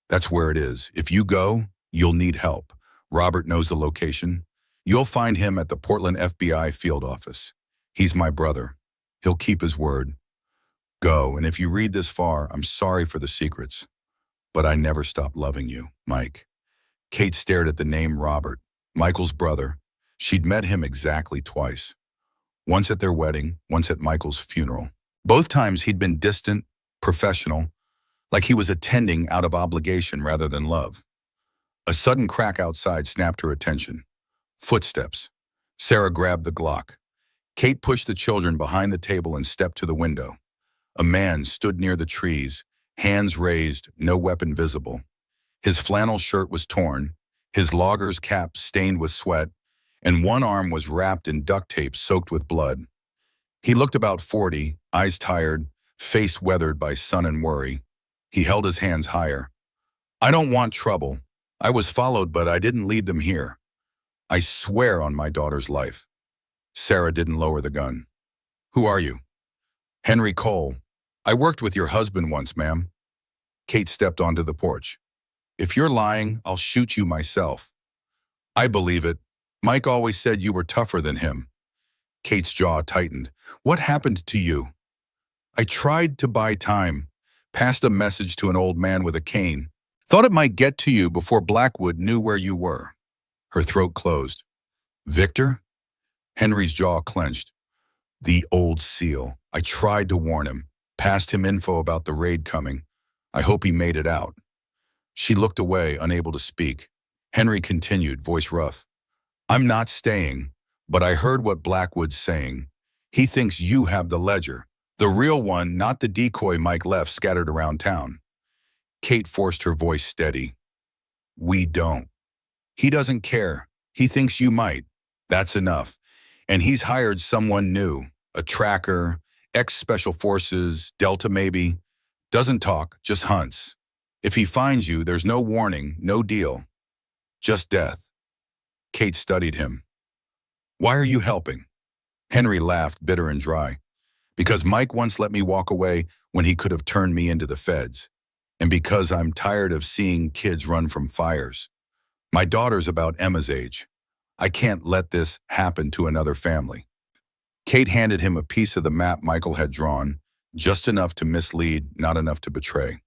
That's where it is. If you go, you'll need help. Robert knows the location. You'll find him at the Portland FBI field office. He's my brother. He'll keep his word. Go, and if you read this far, I'm sorry for the secrets. But I never stopped loving you, Mike. Kate stared at the name Robert, Michael's brother. She'd met him exactly twice. Once at their wedding, once at Michael's funeral. Both times he'd been distant, professional, like he was attending out of obligation rather than love. A sudden crack outside snapped her attention. Footsteps. Sarah grabbed the Glock. Kate pushed the children behind the table and stepped to the window. A man stood near the trees, hands raised, no weapon visible. His flannel shirt was torn, his logger's cap stained with sweat, and one arm was wrapped in duct tape soaked with blood. He looked about 40, eyes tired, face weathered by sun and worry. He held his hands higher. I don't want trouble. I was followed, but I didn't lead them here. I swear on my daughter's life. Sarah didn't lower the gun. Who are you? Henry Cole. I worked with your husband once, ma'am. Kate stepped onto the porch. If you're lying, I'll shoot you myself. I believe it. Mike always said you were tougher than him. Kate's jaw tightened. What happened to you? I tried to buy time. Passed a message to an old man with a cane. Thought it might get to you before Blackwood knew where you were. Her throat closed. Victor? Henry's jaw clenched. The old seal. I tried to warn him. Passed him info about the raid coming. I hope he made it out. She looked away, unable to speak. Henry continued, voice rough. I'm not staying, but I heard what Blackwood's saying. He thinks you have the ledger. The real one, not the decoy Mike left scattered around town. Kate forced her voice steady. We don't. He doesn't care. He thinks you might. That's enough. And he's hired someone new. A tracker, ex-special forces, Delta maybe. Doesn't talk, just hunts. If he finds you, there's no warning, no deal. Just death. Kate studied him. Why are you helping? Henry laughed, bitter and dry. Because Mike once let me walk away when he could have turned me into the feds. And because I'm tired of seeing kids run from fires. My daughter's about Emma's age. I can't let this happen to another family. Kate handed him a piece of the map Michael had drawn, just enough to mislead, not enough to betray.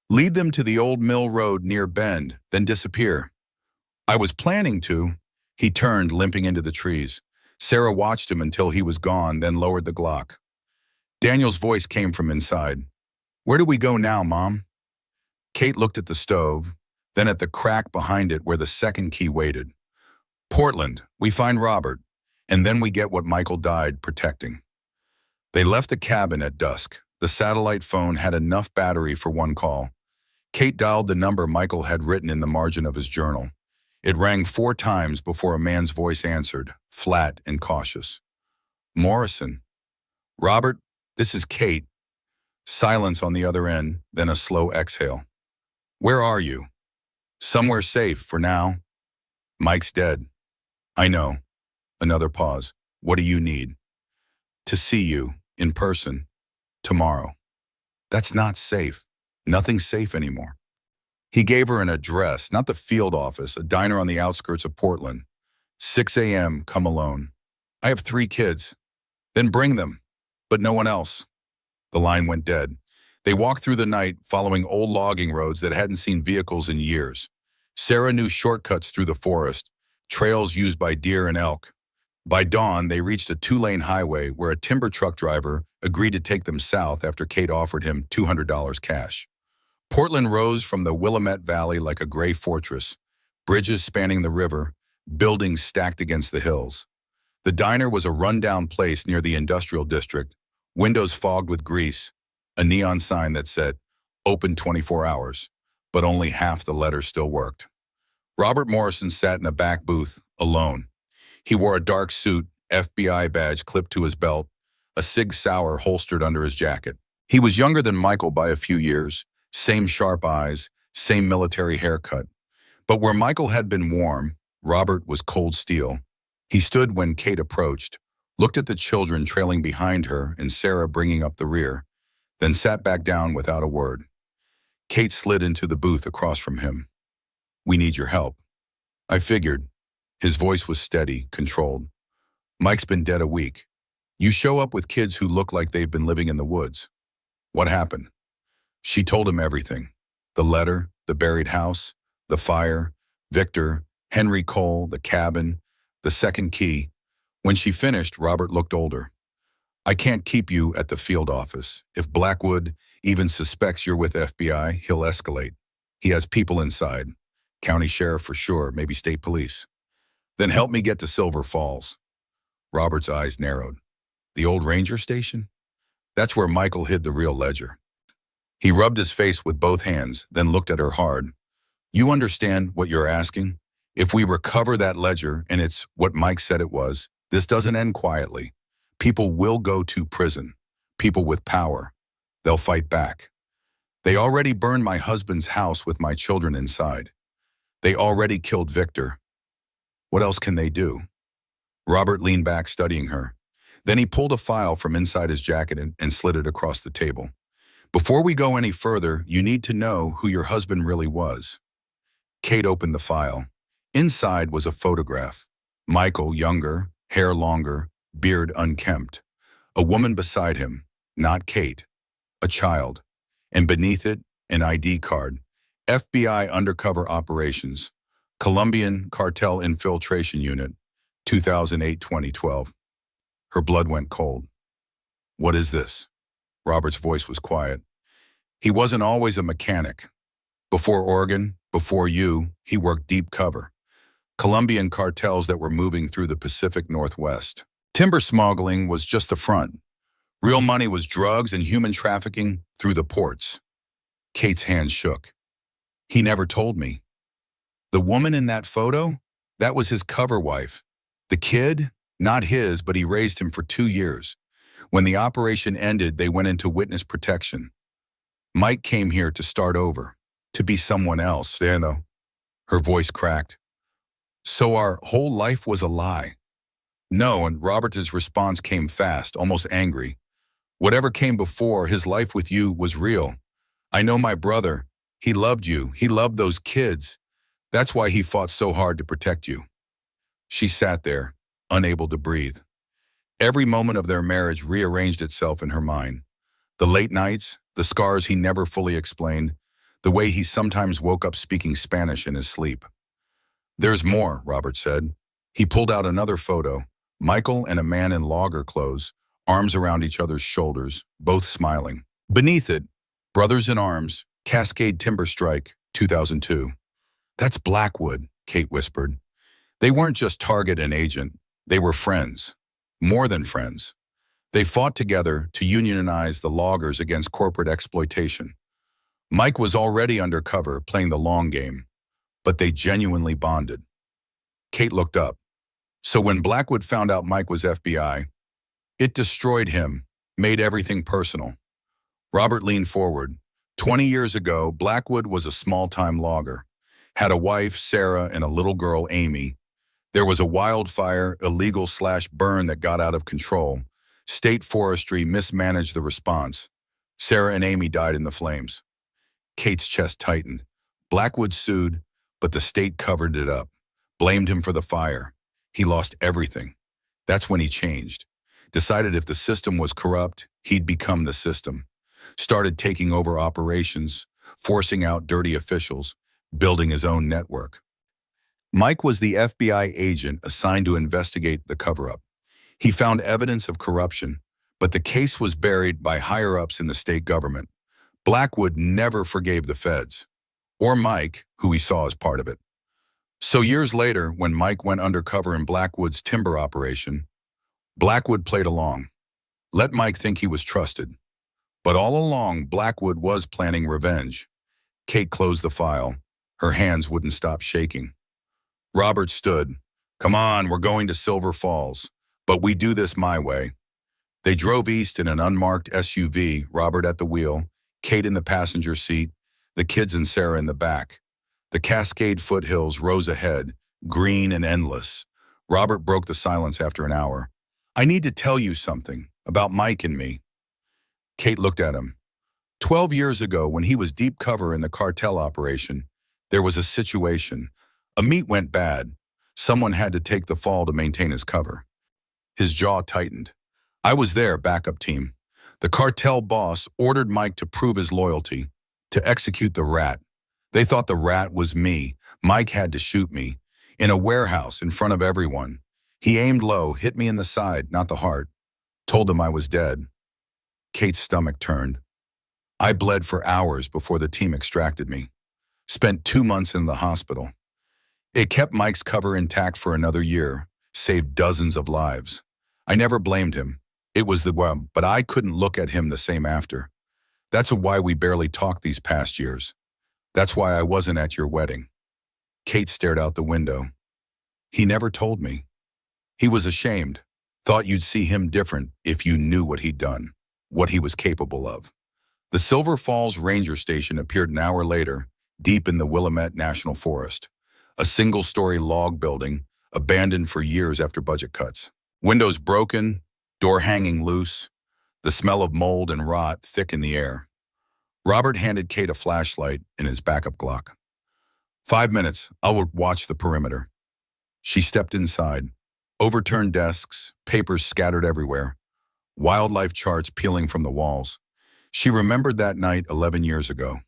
Lead them to the old mill road near Bend, then disappear. I was planning to. He turned, limping into the trees. Sarah watched him until he was gone, then lowered the Glock. Daniel's voice came from inside. Where do we go now, Mom? Kate looked at the stove, then at the crack behind it where the second key waited. Portland, we find Robert, and then we get what Michael died protecting. They left the cabin at dusk. The satellite phone had enough battery for one call. Kate dialed the number Michael had written in the margin of his journal. It rang 4 times before a man's voice answered, flat and cautious. Morrison. Robert, this is Kate. Silence on the other end, then a slow exhale. Where are you? Somewhere safe for now. Mike's dead. I know. Another pause. What do you need? To see you, in person, tomorrow. That's not safe. Nothing's safe anymore. He gave her an address, not the field office, a diner on the outskirts of Portland. 6 a.m., come alone. I have 3 kids. Then bring them. But no one else. The line went dead. They walked through the night, following old logging roads that hadn't seen vehicles in years. Sarah knew shortcuts through the forest, trails used by deer and elk. By dawn, they reached a 2-lane highway where a timber truck driver agreed to take them south after Kate offered him $200 cash. Portland rose from the Willamette Valley like a gray fortress, bridges spanning the river, buildings stacked against the hills. The diner was a rundown place near the industrial district, windows fogged with grease, a neon sign that said, "Open 24 hours," but only half the letters still worked. Robert Morrison sat in a back booth, alone. He wore a dark suit, FBI badge clipped to his belt, a Sig Sauer holstered under his jacket. He was younger than Michael by a few years, same sharp eyes, same military haircut. But where Michael had been warm, Robert was cold steel. He stood when Kate approached, looked at the children trailing behind her and Sarah bringing up the rear, then sat back down without a word. Kate slid into the booth across from him. "We need your help." I figured. His voice was steady, controlled. "Mike's been dead a week. You show up with kids who look like they've been living in the woods. What happened?" She told him everything. The letter, the buried house, the fire, Victor, Henry Cole, the cabin, the second key. When she finished, Robert looked older. "I can't keep you at the field office. If Blackwood even suspects you're with FBI, he'll escalate. He has people inside. County sheriff for sure, maybe state police. Then help me get to Silver Falls." Robert's eyes narrowed. "The old ranger station?" That's where Michael hid the real ledger. He rubbed his face with both hands, then looked at her hard. "You understand what you're asking? If we recover that ledger, and it's what Mike said it was, this doesn't end quietly. People will go to prison. People with power. They'll fight back. They already burned my husband's house with my children inside. They already killed Victor. What else can they do?" Robert leaned back, studying her. Then he pulled a file from inside his jacket and slid it across the table. "Before we go any further, you need to know who your husband really was." Kate opened the file. Inside was a photograph. Michael, younger, hair longer, beard unkempt. A woman beside him, not Kate. A child. And beneath it, an ID card. FBI Undercover Operations. Colombian Cartel Infiltration Unit. 2008-2012. Her blood went cold. "What is this?" Robert's voice was quiet. He wasn't always a mechanic. Before Oregon, before you, he worked deep cover. Colombian cartels that were moving through the Pacific Northwest. Timber smuggling was just the front. Real money was drugs and human trafficking through the ports. Kate's hand shook. "He never told me." "The woman in that photo? That was his cover wife. The kid? Not his, but he raised him for 2 years. When the operation ended, they went into witness protection. Mike came here to start over, to be someone else, you know." Her voice cracked. "So our whole life was a lie?" "No," and Robert's response came fast, almost angry. "Whatever came before, his life with you was real. I know my brother. He loved you. He loved those kids. That's why he fought so hard to protect you." She sat there, unable to breathe. Every moment of their marriage rearranged itself in her mind. The late nights, the scars he never fully explained, the way he sometimes woke up speaking Spanish in his sleep. "There's more," Robert said. He pulled out another photo, Michael and a man in logger clothes, arms around each other's shoulders, both smiling. Beneath it, "Brothers in Arms, Cascade Timber Strike, 2002. "That's Blackwood," Kate whispered. They weren't just target and agent, they were friends. More than friends. They fought together to unionize the loggers against corporate exploitation. Mike was already undercover, playing the long game, but they genuinely bonded. Kate looked up. So when Blackwood found out Mike was FBI, it destroyed him, made everything personal. Robert leaned forward. 20 years ago, Blackwood was a small-time logger. Had a wife, Sarah, and a little girl, Amy. There was a wildfire, illegal/burn that got out of control. State forestry mismanaged the response. Sarah and Amy died in the flames. Kate's chest tightened. Blackwood sued, but the state covered it up, blamed him for the fire. He lost everything. That's when he changed. Decided if the system was corrupt, he'd become the system. Started taking over operations, forcing out dirty officials, building his own network. Mike was the FBI agent assigned to investigate the cover-up. He found evidence of corruption, but the case was buried by higher-ups in the state government. Blackwood never forgave the feds, or Mike, who he saw as part of it. So years later, when Mike went undercover in Blackwood's timber operation, Blackwood played along, let Mike think he was trusted. But all along, Blackwood was planning revenge. Kate closed the file. Her hands wouldn't stop shaking. Robert stood. Come on, we're going to Silver Falls, but we do this my way. They drove east in an unmarked SUV, Robert at the wheel, Kate in the passenger seat, the kids and Sarah in the back. The Cascade foothills rose ahead, green and endless. Robert broke the silence after an hour. I need to tell you something about Mike and me. Kate looked at him. 12 years ago, when he was deep cover in the cartel operation, there was a situation. A meet went bad. Someone had to take the fall to maintain his cover. His jaw tightened. I was there, backup team. The cartel boss ordered Mike to prove his loyalty, to execute the rat. They thought the rat was me. Mike had to shoot me. In a warehouse, in front of everyone. He aimed low, hit me in the side, not the heart. Told them I was dead. Kate's stomach turned. I bled for hours before the team extracted me. Spent 2 months in the hospital. It kept Mike's cover intact for another year, saved dozens of lives. I never blamed him. It was but I couldn't look at him the same after. That's why we barely talked these past years. That's why I wasn't at your wedding. Kate stared out the window. He never told me. He was ashamed. Thought you'd see him different if you knew what he'd done, what he was capable of. The Silver Falls Ranger Station appeared an hour later, deep in the Willamette National Forest. A single-story log building, abandoned for years after budget cuts. Windows broken, door hanging loose, the smell of mold and rot thick in the air. Robert handed Kate a flashlight and his backup Glock. 5 minutes, I'll watch the perimeter. She stepped inside. Overturned desks, papers scattered everywhere. Wildlife charts peeling from the walls. She remembered that night 11 years ago.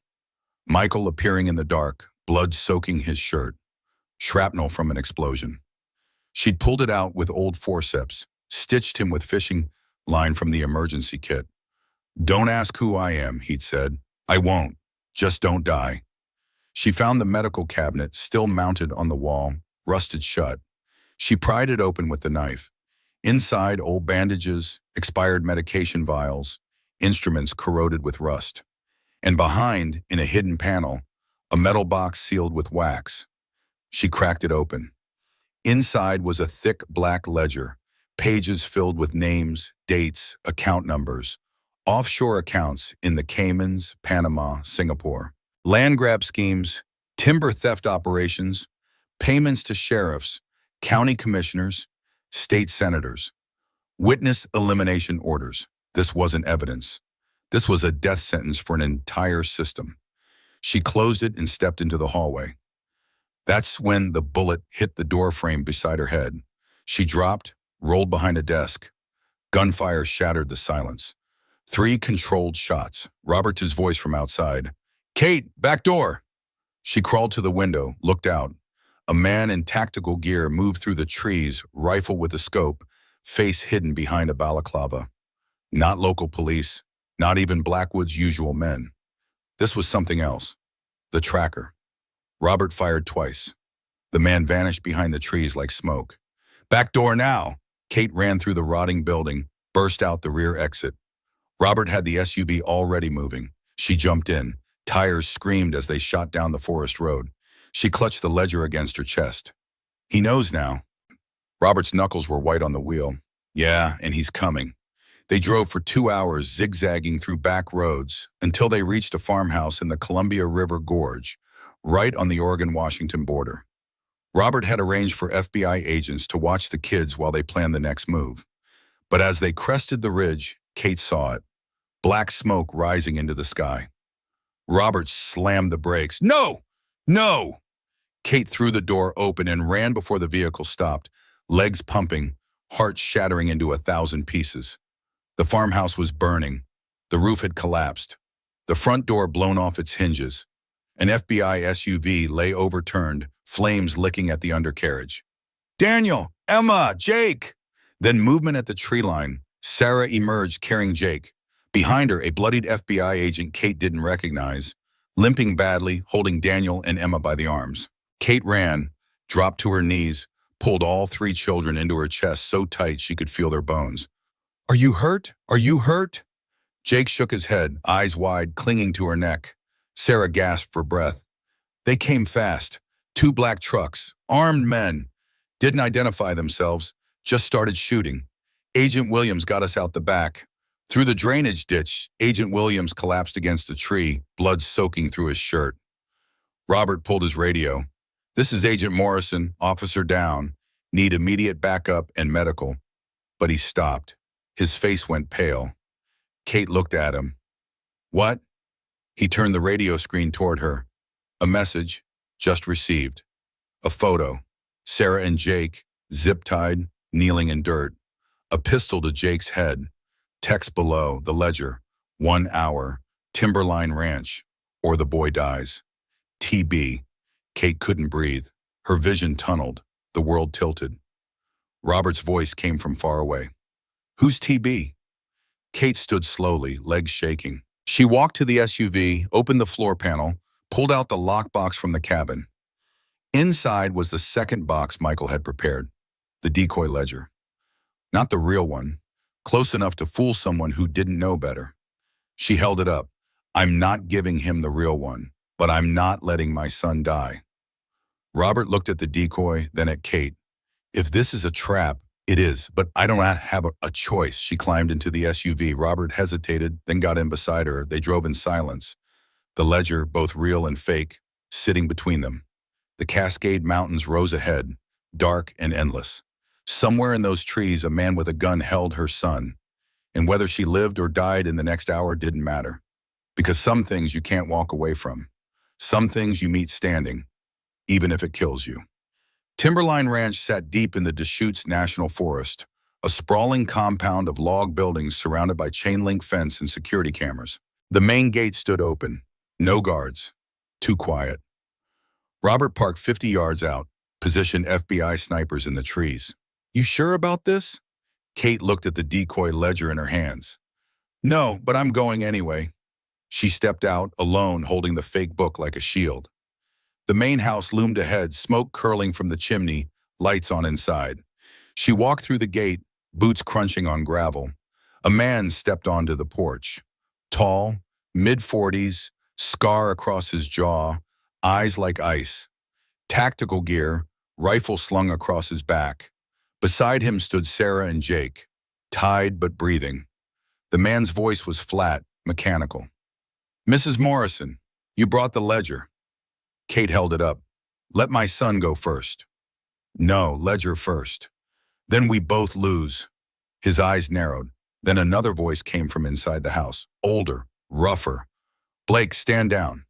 Michael appearing in the dark, blood soaking his shirt. Shrapnel from an explosion. She'd pulled it out with old forceps, stitched him with fishing line from the emergency kit. Don't ask who I am, he'd said. I won't. Just don't die. She found the medical cabinet still mounted on the wall, rusted shut. She pried it open with the knife. Inside, old bandages, expired medication vials, instruments corroded with rust. And behind, in a hidden panel, a metal box sealed with wax. She cracked it open. Inside was a thick black ledger, pages filled with names, dates, account numbers, offshore accounts in the Caymans, Panama, Singapore, land grab schemes, timber theft operations, payments to sheriffs, county commissioners, state senators, witness elimination orders. This wasn't evidence. This was a death sentence for an entire system. She closed it and stepped into the hallway. That's when the bullet hit the door frame beside her head. She dropped, rolled behind a desk. Gunfire shattered the silence. 3 controlled shots. Robert's voice from outside. Kate, back door! She crawled to the window, looked out. A man in tactical gear moved through the trees, rifle with a scope, face hidden behind a balaclava. Not local police, not even Blackwood's usual men. This was something else. The tracker. Robert fired twice. The man vanished behind the trees like smoke. Back door now! Kate ran through the rotting building, burst out the rear exit. Robert had the SUV already moving. She jumped in. Tires screamed as they shot down the forest road. She clutched the ledger against her chest. He knows now. Robert's knuckles were white on the wheel. Yeah, and he's coming. They drove for 2 hours, zigzagging through back roads, until they reached a farmhouse in the Columbia River Gorge. right on the Oregon-Washington border. Robert had arranged for FBI agents to watch the kids while they planned the next move. But as they crested the ridge, Kate saw it, black smoke rising into the sky. Robert slammed the brakes. No! No! Kate threw the door open and ran before the vehicle stopped, legs pumping, heart shattering into 1,000 pieces. The farmhouse was burning. The roof had collapsed. The front door blown off its hinges. An FBI SUV lay overturned, flames licking at the undercarriage. Daniel! Emma! Jake! Then movement at the tree line. Sarah emerged carrying Jake. Behind her, a bloodied FBI agent Kate didn't recognize, limping badly, holding Daniel and Emma by the arms. Kate ran, dropped to her knees, pulled all 3 children into her chest so tight she could feel their bones. Are you hurt? Are you hurt? Jake shook his head, eyes wide, clinging to her neck. Sarah gasped for breath. They came fast. 2 black trucks, armed men. Didn't identify themselves, just started shooting. Agent Williams got us out the back. Through the drainage ditch, Agent Williams collapsed against a tree, blood soaking through his shirt. Robert pulled his radio. This is Agent Morrison, officer down. Need immediate backup and medical. But he stopped. His face went pale. Kate looked at him. What? He turned the radio screen toward her. A message, just received. A photo. Sarah and Jake, zip-tied, kneeling in dirt. A pistol to Jake's head. Text below, the ledger. 1 hour. Timberline Ranch. Or the boy dies. TB. Kate couldn't breathe. Her vision tunneled. The world tilted. Robert's voice came from far away. Who's TB? Kate stood slowly, legs shaking. She walked to the SUV, opened the floor panel, pulled out the lockbox from the cabin. Inside was the second box Michael had prepared, the decoy ledger. Not the real one, close enough to fool someone who didn't know better. She held it up. I'm not giving him the real one, but I'm not letting my son die. Robert looked at the decoy, then at Kate. If this is a trap, it is, but I don't have a choice. She climbed into the SUV. Robert hesitated, then got in beside her. They drove in silence. The ledger, both real and fake, sitting between them. The Cascade Mountains rose ahead, dark and endless. Somewhere in those trees, a man with a gun held her son. And whether she lived or died in the next hour didn't matter. Because some things you can't walk away from. Some things you meet standing, even if it kills you. Timberline Ranch sat deep in the Deschutes National Forest, a sprawling compound of log buildings surrounded by chain-link fence and security cameras. The main gate stood open. No guards. Too quiet. Robert parked 50 yards out, positioned FBI snipers in the trees. You sure about this? Kate looked at the decoy ledger in her hands. No, but I'm going anyway. She stepped out, alone, holding the fake book like a shield. The main house loomed ahead, smoke curling from the chimney, lights on inside. She walked through the gate, boots crunching on gravel. A man stepped onto the porch. Tall, mid-40s, scar across his jaw, eyes like ice. Tactical gear, rifle slung across his back. Beside him stood Sarah and Jake, tied but breathing. The man's voice was flat, mechanical. Mrs. Morrison, you brought the ledger. Kate held it up. Let my son go first. No, ledger first. Then we both lose. His eyes narrowed. Then another voice came from inside the house, older, rougher. Blake, stand down.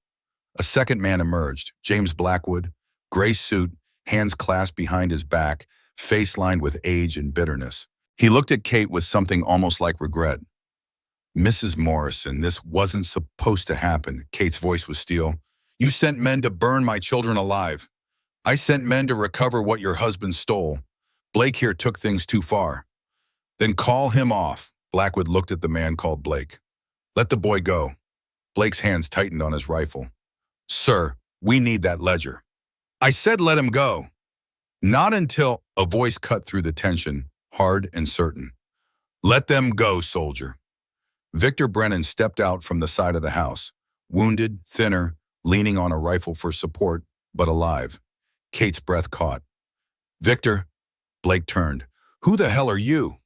A second man emerged, James Blackwood, gray suit, hands clasped behind his back, face lined with age and bitterness. He looked at Kate with something almost like regret. Mrs. Morrison, this wasn't supposed to happen. Kate's voice was steel. You sent men to burn my children alive. I sent men to recover what your husband stole. Blake here took things too far. Then call him off. Blackwood looked at the man called Blake. Let the boy go. Blake's hands tightened on his rifle. Sir, we need that ledger. I said let him go. Not until a voice cut through the tension, hard and certain. Let them go, soldier. Victor Brennan stepped out from the side of the house, wounded, thinner, leaning on a rifle for support, but alive. Kate's breath caught. Victor, Blake turned. Who the hell are you?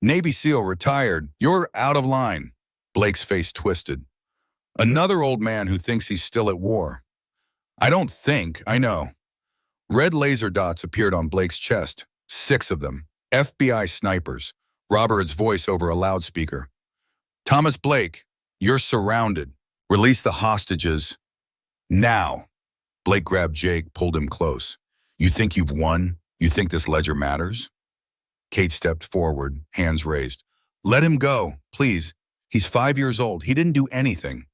Navy SEAL retired. You're out of line. Blake's face twisted. Another old man who thinks he's still at war. I don't think, I know. Red laser dots appeared on Blake's chest, 6 of them. FBI snipers. Robert's voice over a loudspeaker. Thomas Blake, you're surrounded. Release the hostages. Now. Blake grabbed Jake, pulled him close. You think you've won? You think this ledger matters? Kate stepped forward, hands raised. Let him go, please. He's 5 years old. He didn't do anything.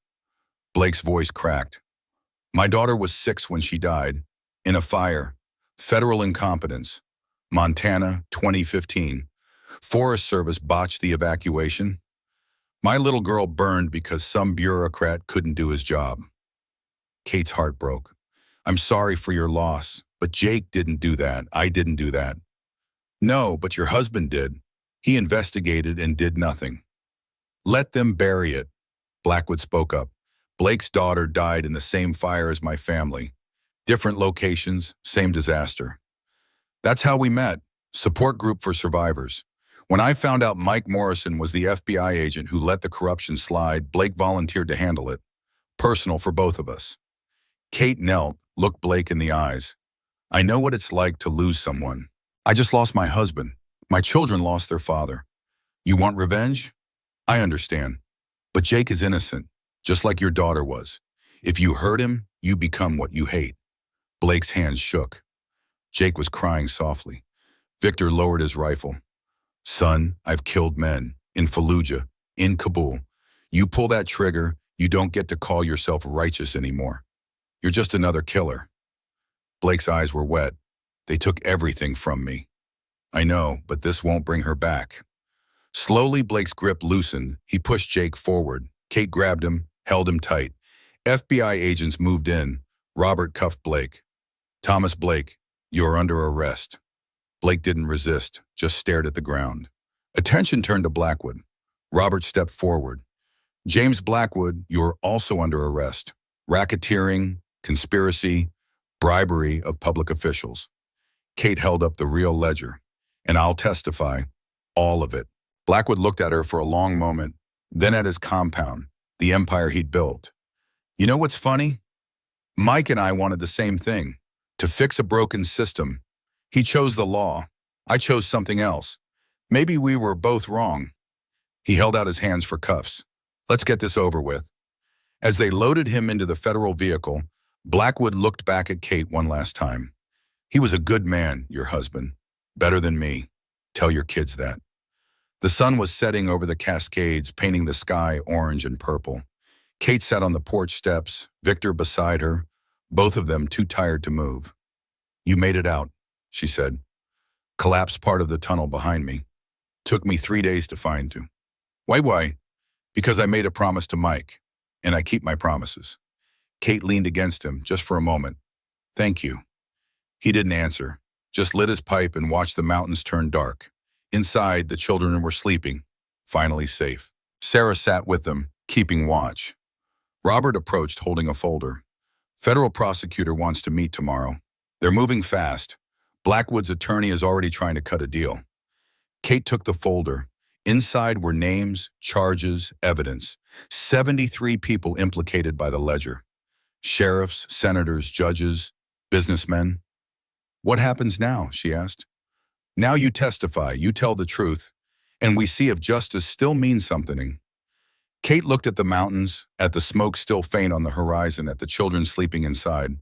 Blake's voice cracked. My daughter was 6 when she died. In a fire. Federal incompetence. Montana, 2015. Forest Service botched the evacuation. My little girl burned because some bureaucrat couldn't do his job. Kate's heart broke. I'm sorry for your loss, but Jake didn't do that. I didn't do that. No, but your husband did. He investigated and did nothing. Let them bury it. Blackwood spoke up. Blake's daughter died in the same fire as my family. Different locations, same disaster. That's how we met. Support group for survivors. When I found out Mike Morrison was the FBI agent who let the corruption slide, Blake volunteered to handle it. Personal for both of us. Kate knelt, looked Blake in the eyes. I know what it's like to lose someone. I just lost my husband. My children lost their father. You want revenge? I understand. But Jake is innocent, just like your daughter was. If you hurt him, you become what you hate. Blake's hands shook. Jake was crying softly. Victor lowered his rifle. Son, I've killed men. In Fallujah. In Kabul. You pull that trigger, you don't get to call yourself righteous anymore. You're just another killer. Blake's eyes were wet. They took everything from me. I know, but this won't bring her back. Slowly, Blake's grip loosened. He pushed Jake forward. Kate grabbed him, held him tight. FBI agents moved in. Robert cuffed Blake. Thomas Blake, you're under arrest. Blake didn't resist, just stared at the ground. Attention turned to Blackwood. Robert stepped forward. James Blackwood, you're also under arrest. Racketeering, conspiracy, bribery of public officials. Kate held up the real ledger. And I'll testify, all of it. Blackwood looked at her for a long moment, then at his compound, the empire he'd built. You know what's funny? Mike and I wanted the same thing, to fix a broken system. He chose the law. I chose something else. Maybe we were both wrong. He held out his hands for cuffs. Let's get this over with. As they loaded him into the federal vehicle, Blackwood looked back at Kate one last time. He was a good man, your husband. Better than me. Tell your kids that. The sun was setting over the Cascades, painting the sky orange and purple. Kate sat on the porch steps, Victor beside her, both of them too tired to move. You made it out, she said. Collapsed part of the tunnel behind me. Took me 3 days to find you. Why? Because I made a promise to Mike, and I keep my promises. Kate leaned against him just for a moment. Thank you. He didn't answer, just lit his pipe and watched the mountains turn dark. Inside, the children were sleeping, finally safe. Sarah sat with them, keeping watch. Robert approached holding a folder. Federal prosecutor wants to meet tomorrow. They're moving fast. Blackwood's attorney is already trying to cut a deal. Kate took the folder. Inside were names, charges, evidence. 73 people implicated by the ledger. Sheriffs, senators, judges, businessmen. What happens now, she asked. Now you testify, you tell the truth, and we see if justice still means something. Kate looked at the mountains, at the smoke still faint on the horizon, at the children sleeping inside.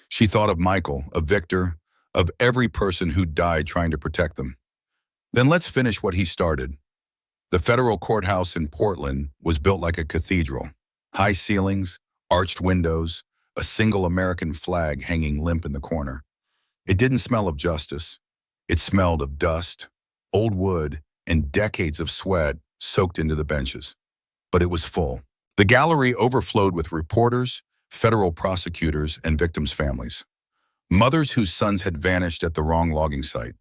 She thought of Michael, of Victor, of every person who'd died trying to protect them. Then let's finish what he started. The federal courthouse in Portland was built like a cathedral. High ceilings, arched windows, a single American flag hanging limp in the corner. It didn't smell of justice. It smelled of dust, old wood, and decades of sweat soaked into the benches. But it was full. The gallery overflowed with reporters, federal prosecutors, and victims' families. Mothers whose sons had vanished at the wrong logging site.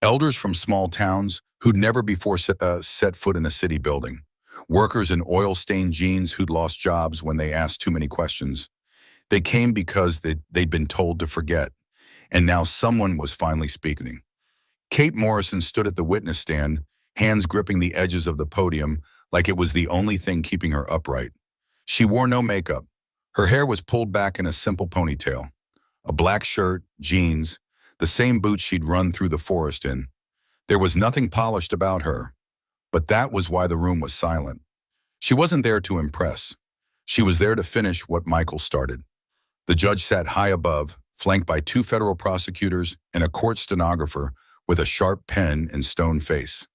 Elders from small towns who'd never before set foot in a city building. Workers in oil-stained jeans who'd lost jobs when they asked too many questions. They came because they'd been told to forget, and now someone was finally speaking. Kate Morrison stood at the witness stand, hands gripping the edges of the podium like it was the only thing keeping her upright. She wore no makeup. Her hair was pulled back in a simple ponytail. A black shirt, jeans, the same boots she'd run through the forest in. There was nothing polished about her, but that was why the room was silent. She wasn't there to impress. She was there to finish what Michael started. The judge sat high above, flanked by two federal prosecutors and a court stenographer with a sharp pen and stone face.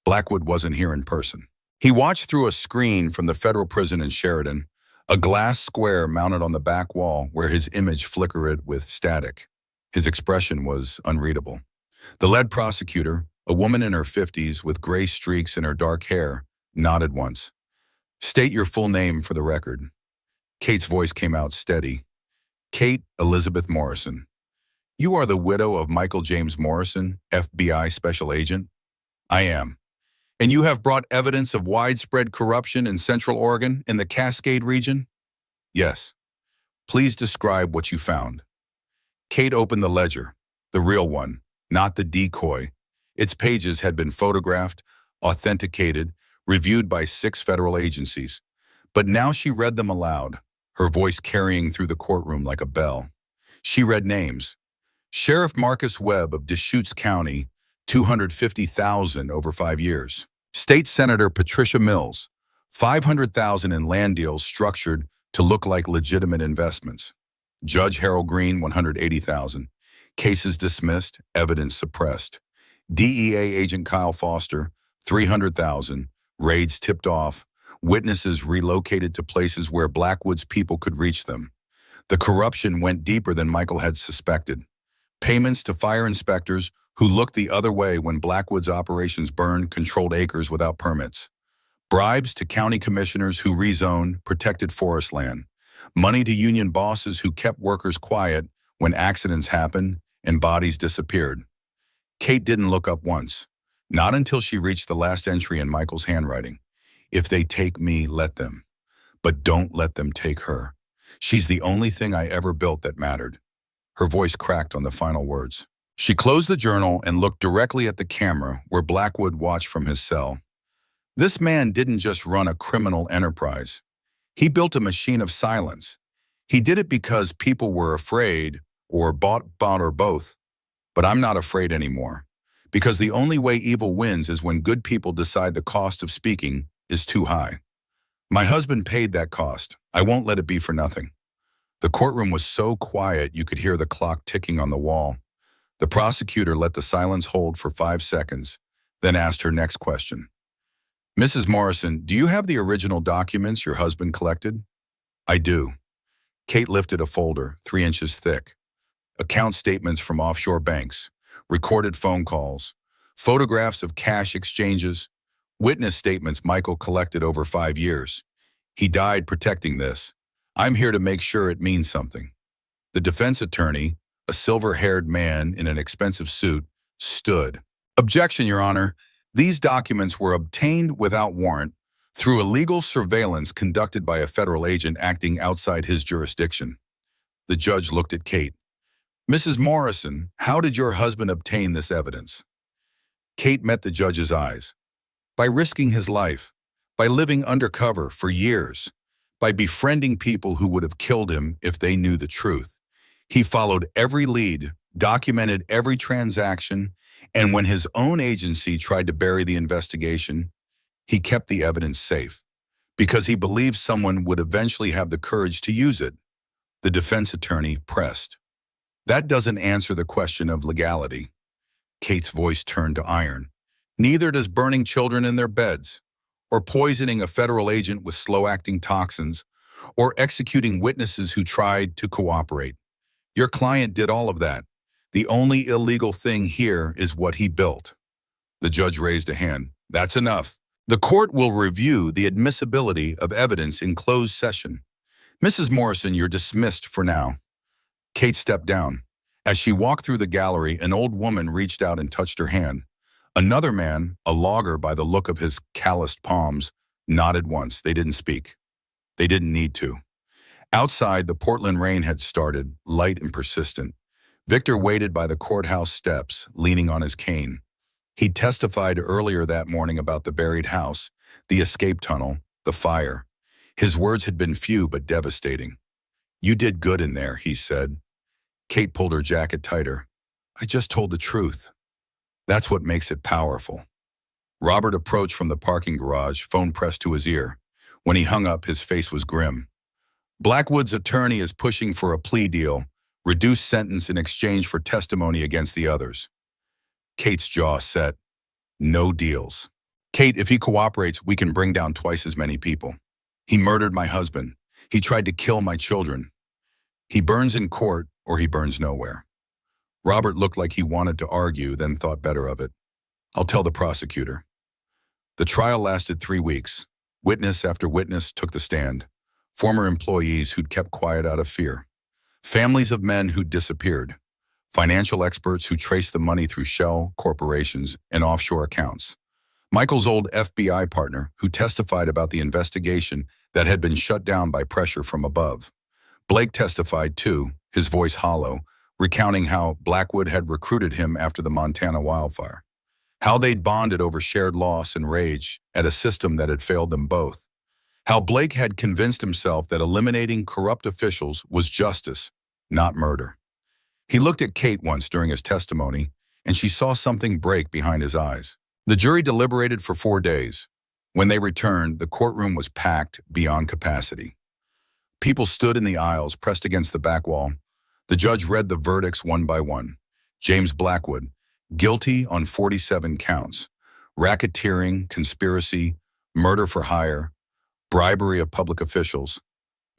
Blackwood wasn't here in person. He watched through a screen from the federal prison in Sheridan, a glass square mounted on the back wall where his image flickered with static. His expression was unreadable. The lead prosecutor, a woman in her 50s with gray streaks in her dark hair, nodded once. "State your full name for the record." Kate's voice came out steady. "Kate Elizabeth Morrison. You are the widow of Michael James Morrison, FBI Special Agent?" "I am." "And you have brought evidence of widespread corruption in Central Oregon in the Cascade region?" "Yes." "Please describe what you found." Kate opened the ledger, the real one, not the decoy. Its pages had been photographed, authenticated, reviewed by 6 federal agencies. But now she read them aloud, her voice carrying through the courtroom like a bell. She read names. Sheriff Marcus Webb of Deschutes County, $250,000 over 5 years. State Senator Patricia Mills, $500,000 in land deals structured to look like legitimate investments. Judge Harold Green, $180,000. Cases dismissed, evidence suppressed. DEA agent Kyle Foster, $300,000. Raids tipped off. Witnesses relocated to places where Blackwood's people could reach them. The corruption went deeper than Michael had suspected. Payments to fire inspectors who looked the other way when Blackwood's operations burned controlled acres without permits. Bribes to county commissioners who rezoned protected forest land. Money to union bosses who kept workers quiet when accidents happened and bodies disappeared. Kate didn't look up once, not until she reached the last entry in Michael's handwriting. "If they take me, let them. But don't let them take her. She's the only thing I ever built that mattered." Her voice cracked on the final words. She closed the journal and looked directly at the camera where Blackwood watched from his cell. This man didn't just run a criminal enterprise. He built a machine of silence. He did it because people were afraid or bought or both. But I'm not afraid anymore. Because the only way evil wins is when good people decide the cost of speaking is too high. My husband paid that cost. I won't let it be for nothing. The courtroom was so quiet you could hear the clock ticking on the wall. The prosecutor let the silence hold for 5 seconds, then asked her next question. "Mrs. Morrison, do you have the original documents your husband collected?" "I do." Kate lifted a folder, 3 inches thick. Account statements from offshore banks, recorded phone calls, photographs of cash exchanges, witness statements Michael collected over 5 years. He died protecting this. I'm here to make sure it means something. The defense attorney, a silver-haired man in an expensive suit, stood. "Objection, Your Honor. These documents were obtained without warrant through illegal surveillance conducted by a federal agent acting outside his jurisdiction." The judge looked at Kate. "Mrs. Morrison, how did your husband obtain this evidence?" Kate met the judge's eyes. "By risking his life, by living undercover for years, by befriending people who would have killed him if they knew the truth. He followed every lead, documented every transaction, and when his own agency tried to bury the investigation, he kept the evidence safe because he believed someone would eventually have the courage to use it." The defense attorney pressed. "That doesn't answer the question of legality." Kate's voice turned to iron. "Neither does burning children in their beds, or poisoning a federal agent with slow-acting toxins, or executing witnesses who tried to cooperate. Your client did all of that. The only illegal thing here is what he built." The judge raised a hand. "That's enough. The court will review the admissibility of evidence in closed session. Mrs. Morrison, you're dismissed for now." Kate stepped down. As she walked through the gallery, an old woman reached out and touched her hand. Another man, a logger by the look of his calloused palms, nodded once. They didn't speak. They didn't need to. Outside, the Portland rain had started, light and persistent. Victor waited by the courthouse steps, leaning on his cane. He'd testified earlier that morning about the buried house, the escape tunnel, the fire. His words had been few but devastating. "You did good in there," he said. Kate pulled her jacket tighter. I just told the truth. That's what makes it powerful. Robert approached from the parking garage, phone pressed to his ear. When he hung up, his face was grim. Blackwood's attorney is pushing for a plea deal, reduced sentence in exchange for testimony against the others. Kate's jaw set. No deals. Kate, if he cooperates, we can bring down twice as many people. He murdered my husband. He tried to kill my children. He burns in court or he burns nowhere. Robert looked like he wanted to argue, then thought better of it. I'll tell the prosecutor. The trial lasted 3 weeks. Witness after witness took the stand. Former employees who'd kept quiet out of fear. Families of men who'd disappeared. Financial experts who traced the money through shell corporations and offshore accounts. Michael's old FBI partner who testified about the investigation that had been shut down by pressure from above. Blake testified too, his voice hollow, recounting how Blackwood had recruited him after the Montana wildfire. How they'd bonded over shared loss and rage at a system that had failed them both. How Blake had convinced himself that eliminating corrupt officials was justice, not murder. He looked at Kate once during his testimony, and she saw something break behind his eyes. The jury deliberated for 4 days. When they returned, the courtroom was packed beyond capacity. People stood in the aisles, pressed against the back wall. The judge read the verdicts one by one. James Blackwood, guilty on 47 counts. Racketeering, conspiracy, murder for hire, bribery of public officials,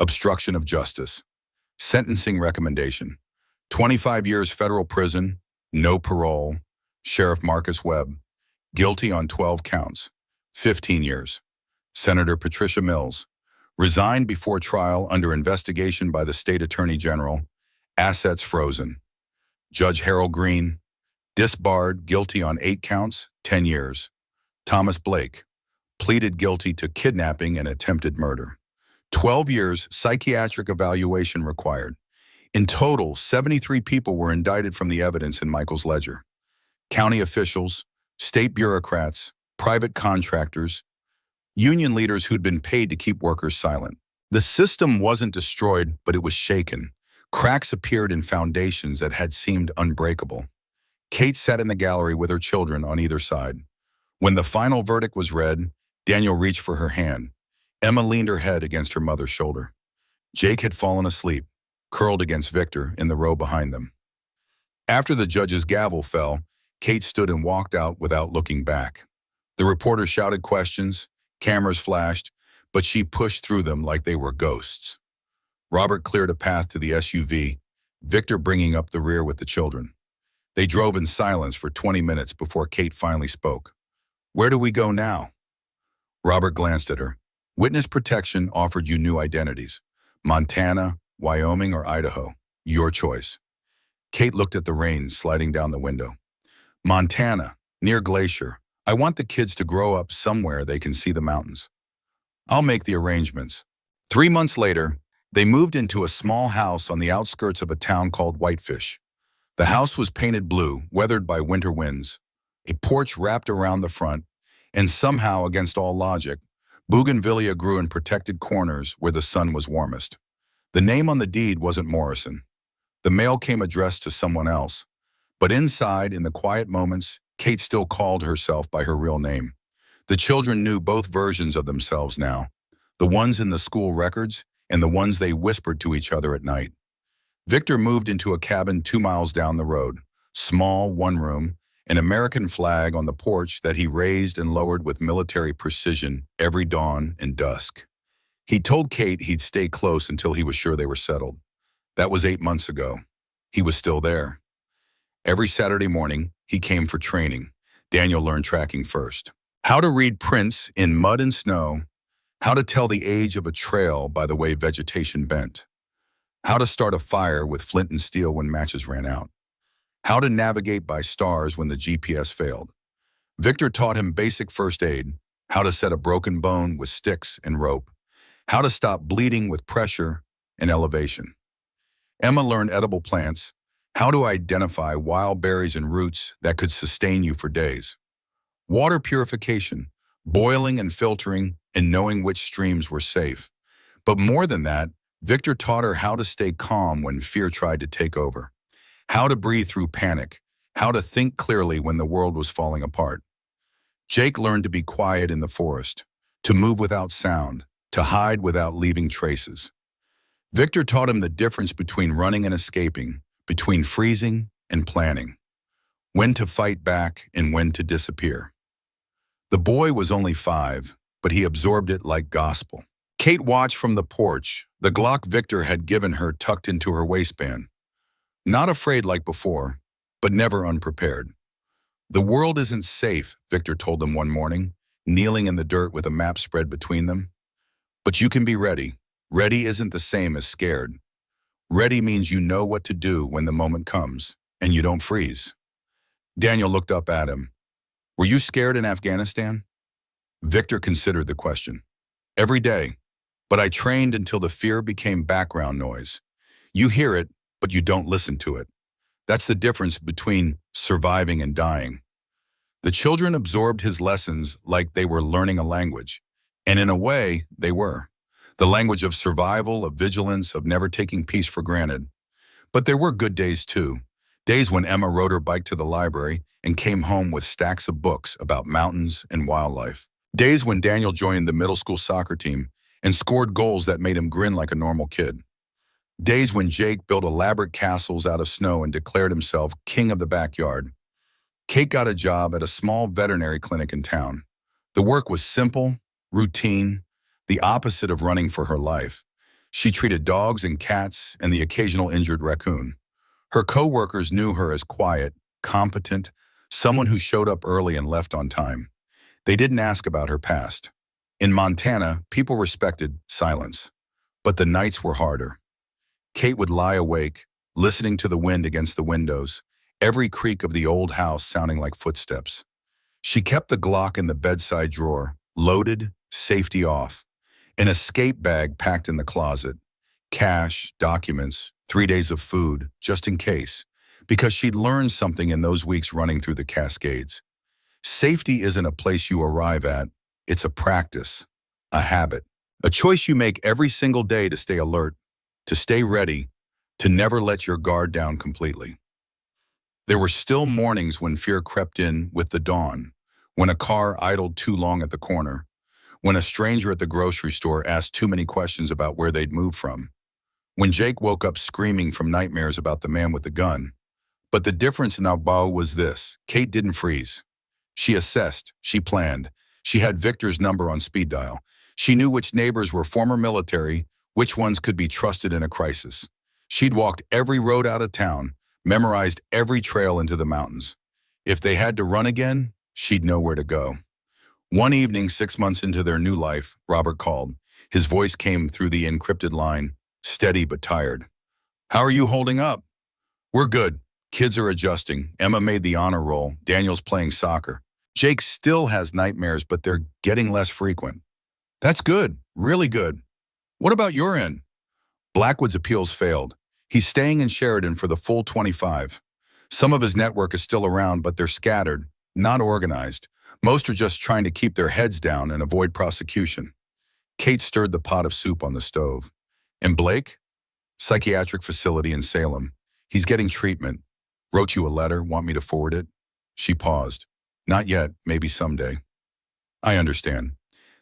obstruction of justice. Sentencing recommendation: 25 years federal prison, no parole. Sheriff Marcus Webb, guilty on 12 counts, 15 years. Senator Patricia Mills, resigned before trial under investigation by the state attorney general, assets frozen. Judge Harold Green, disbarred, guilty on 8 counts, 10 years. Thomas Blake, pleaded guilty to kidnapping and attempted murder. 12 years psychiatric evaluation required. In total, 73 people were indicted from the evidence in Michael's ledger. County officials, state bureaucrats, private contractors, union leaders who'd been paid to keep workers silent. The system wasn't destroyed, but it was shaken. Cracks appeared in foundations that had seemed unbreakable. Kate sat in the gallery with her children on either side. When the final verdict was read, Daniel reached for her hand. Emma leaned her head against her mother's shoulder. Jake had fallen asleep, curled against Victor in the row behind them. After the judge's gavel fell, Kate stood and walked out without looking back. The reporters shouted questions, cameras flashed, but she pushed through them like they were ghosts. Robert cleared a path to the SUV, Victor bringing up the rear with the children. They drove in silence for 20 minutes before Kate finally spoke. Where do we go now? Robert glanced at her. Witness protection offered you new identities. Montana, Wyoming, or Idaho. Your choice. Kate looked at the rain sliding down the window. Montana, near Glacier. I want the kids to grow up somewhere they can see the mountains. I'll make the arrangements. 3 months later, they moved into a small house on the outskirts of a town called Whitefish. The house was painted blue, weathered by winter winds. A porch wrapped around the front, and somehow, against all logic, bougainvillea grew in protected corners where the sun was warmest. The name on the deed wasn't Morrison. The mail came addressed to someone else. But inside, in the quiet moments, Kate still called herself by her real name. The children knew both versions of themselves now, the ones in the school records and the ones they whispered to each other at night. Victor moved into a cabin 2 miles down the road, small, one room, an American flag on the porch that he raised and lowered with military precision every dawn and dusk. He told Kate he'd stay close until he was sure they were settled. That was 8 months ago. He was still there. Every Saturday morning, he came for training. Daniel learned tracking first. How to read prints in mud and snow. How to tell the age of a trail by the way vegetation bent. How to start a fire with flint and steel when matches ran out. How to navigate by stars when the GPS failed. Victor taught him basic first aid, how to set a broken bone with sticks and rope, how to stop bleeding with pressure and elevation. Emma learned edible plants, how to identify wild berries and roots that could sustain you for days. Water purification, boiling and filtering, and knowing which streams were safe. But more than that, Victor taught her how to stay calm when fear tried to take over. how to breathe through panic, how to think clearly when the world was falling apart. Jake learned to be quiet in the forest, to move without sound, to hide without leaving traces. Victor taught him the difference between running and escaping, between freezing and planning, when to fight back and when to disappear. The boy was only 5, but he absorbed it like gospel. Kate watched from the porch, the Glock Victor had given her tucked into her waistband. Not afraid like before, but never unprepared. The world isn't safe, Victor told them one morning, kneeling in the dirt with a map spread between them. But you can be ready. Ready isn't the same as scared. Ready means you know what to do when the moment comes, and you don't freeze. Daniel looked up at him. Were you scared in Afghanistan? Victor considered the question. Every day, but I trained until the fear became background noise. You hear it, but you don't listen to it. That's the difference between surviving and dying. The children absorbed his lessons like they were learning a language, and in a way, they were. The language of survival, of vigilance, of never taking peace for granted. But there were good days too. Days when Emma rode her bike to the library and came home with stacks of books about mountains and wildlife. Days when Daniel joined the middle school soccer team and scored goals that made him grin like a normal kid. Days when Jake built elaborate castles out of snow and declared himself king of the backyard. Kate got a job at a small veterinary clinic in town. The work was simple, routine, the opposite of running for her life. She treated dogs and cats and the occasional injured raccoon. Her co-workers knew her as quiet, competent, someone who showed up early and left on time. They didn't ask about her past. In Montana, people respected silence, but the nights were harder. Kate would lie awake, listening to the wind against the windows, every creak of the old house sounding like footsteps. She kept the Glock in the bedside drawer, loaded, safety off, an escape bag packed in the closet, cash, documents, 3 days of food, just in case, because she'd learned something in those weeks running through the Cascades. Safety isn't a place you arrive at, it's a practice, a habit, a choice you make every single day to stay alert, to stay ready, to never let your guard down completely. There were still mornings when fear crept in with the dawn, when a car idled too long at the corner, when a stranger at the grocery store asked too many questions about where they'd moved from, when Jake woke up screaming from nightmares about the man with the gun. But the difference in Albao was this: Kate didn't freeze. She assessed, she planned, she had Victor's number on speed dial. She knew which neighbors were former military, which ones could be trusted in a crisis. She'd walked every road out of town, memorized every trail into the mountains. If they had to run again, she'd know where to go. One evening, 6 months into their new life, Robert called. His voice came through the encrypted line, steady but tired. How are you holding up? We're good. Kids are adjusting. Emma made the honor roll. Daniel's playing soccer. Jake still has nightmares, but they're getting less frequent. That's good. Really good. What about your end? Blackwood's appeals failed. He's staying in Sheridan for the full 25. Some of his network is still around, but they're scattered, not organized. Most are just trying to keep their heads down and avoid prosecution. Kate stirred the pot of soup on the stove. And Blake? Psychiatric facility in Salem. He's getting treatment. Wrote you a letter, want me to forward it? She paused. Not yet, maybe someday. I understand.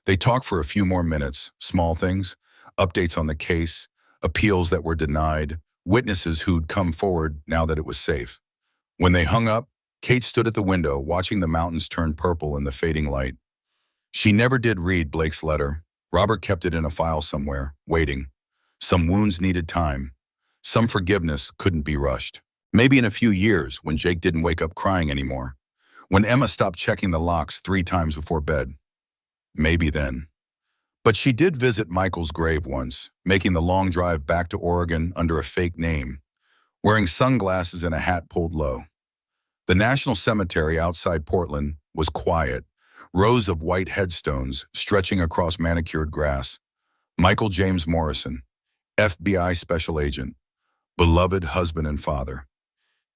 They talked for a few more minutes, small things, updates on the case, appeals that were denied, witnesses who'd come forward now that it was safe. When they hung up, Kate stood at the window, watching the mountains turn purple in the fading light. She never did read Blake's letter. Robert kept it in a file somewhere, waiting. Some wounds needed time. Some forgiveness couldn't be rushed. Maybe in a few years, when Jake didn't wake up crying anymore. When Emma stopped checking the locks 3 times before bed. Maybe then. But she did visit Michael's grave once, making the long drive back to Oregon under a fake name, wearing sunglasses and a hat pulled low. The National Cemetery outside Portland was quiet, rows of white headstones stretching across manicured grass. Michael James Morrison, FBI Special Agent, beloved husband and father.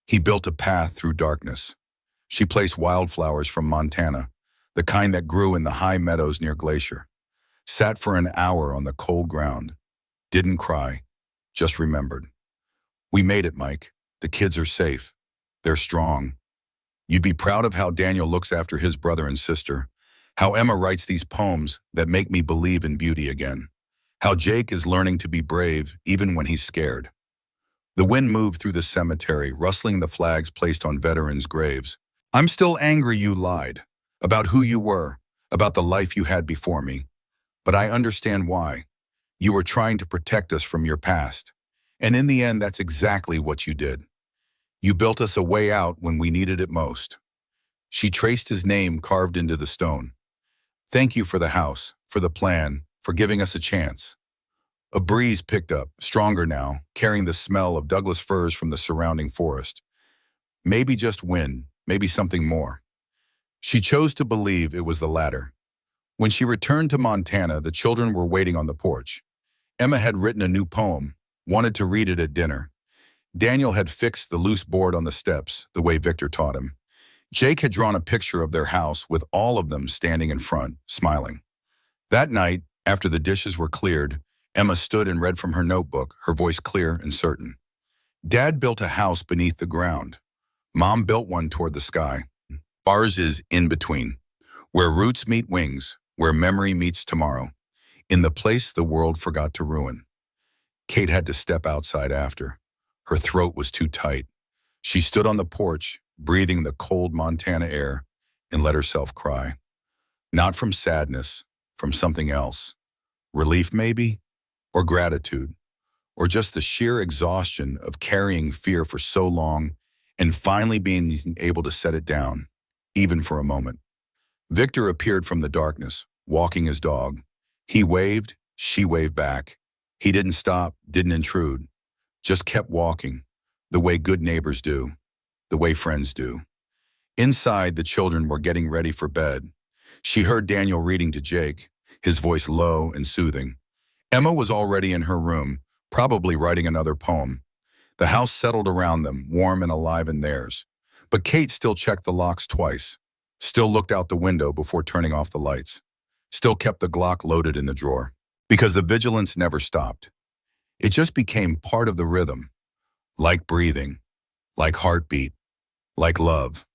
He built a path through darkness. She placed wildflowers from Montana, the kind that grew in the high meadows near Glacier. Sat for an hour on the cold ground. Didn't cry, just remembered. We made it, Mike. The kids are safe. They're strong. You'd be proud of how Daniel looks after his brother and sister, how Emma writes these poems that make me believe in beauty again, how Jake is learning to be brave even when he's scared. The wind moved through the cemetery, rustling the flags placed on veterans' graves. I'm still angry you lied, about who you were, about the life you had before me. But I understand why. You were trying to protect us from your past. And in the end, that's exactly what you did. You built us a way out when we needed it most. She traced his name carved into the stone. Thank you for the house, for the plan, for giving us a chance. A breeze picked up, stronger now, carrying the smell of Douglas firs from the surrounding forest. Maybe just wind, maybe something more. She chose to believe it was the latter. When she returned to Montana, the children were waiting on the porch. Emma had written a new poem, wanted to read it at dinner. Daniel had fixed the loose board on the steps, the way Victor taught him. Jake had drawn a picture of their house with all of them standing in front, smiling. That night, after the dishes were cleared, Emma stood and read from her notebook, her voice clear and certain. Dad built a house beneath the ground. Mom built one toward the sky. Ours is in between, where roots meet wings, where memory meets tomorrow, in the place the world forgot to ruin. Kate had to step outside after. Her throat was too tight. She stood on the porch, breathing the cold Montana air, and let herself cry. Not from sadness, from something else. Relief maybe? Or gratitude? Or just the sheer exhaustion of carrying fear for so long and finally being able to set it down, even for a moment. Victor appeared from the darkness, walking his dog. He waved, she waved back. He didn't stop, didn't intrude, just kept walking, the way good neighbors do, the way friends do. Inside, the children were getting ready for bed. She heard Daniel reading to Jake, his voice low and soothing. Emma was already in her room, probably writing another poem. The house settled around them, warm and alive in theirs. But Kate still checked the locks twice, still looked out the window before turning off the lights, still kept the Glock loaded in the drawer. Because the vigilance never stopped. It just became part of the rhythm, like breathing, like heartbeat, like love.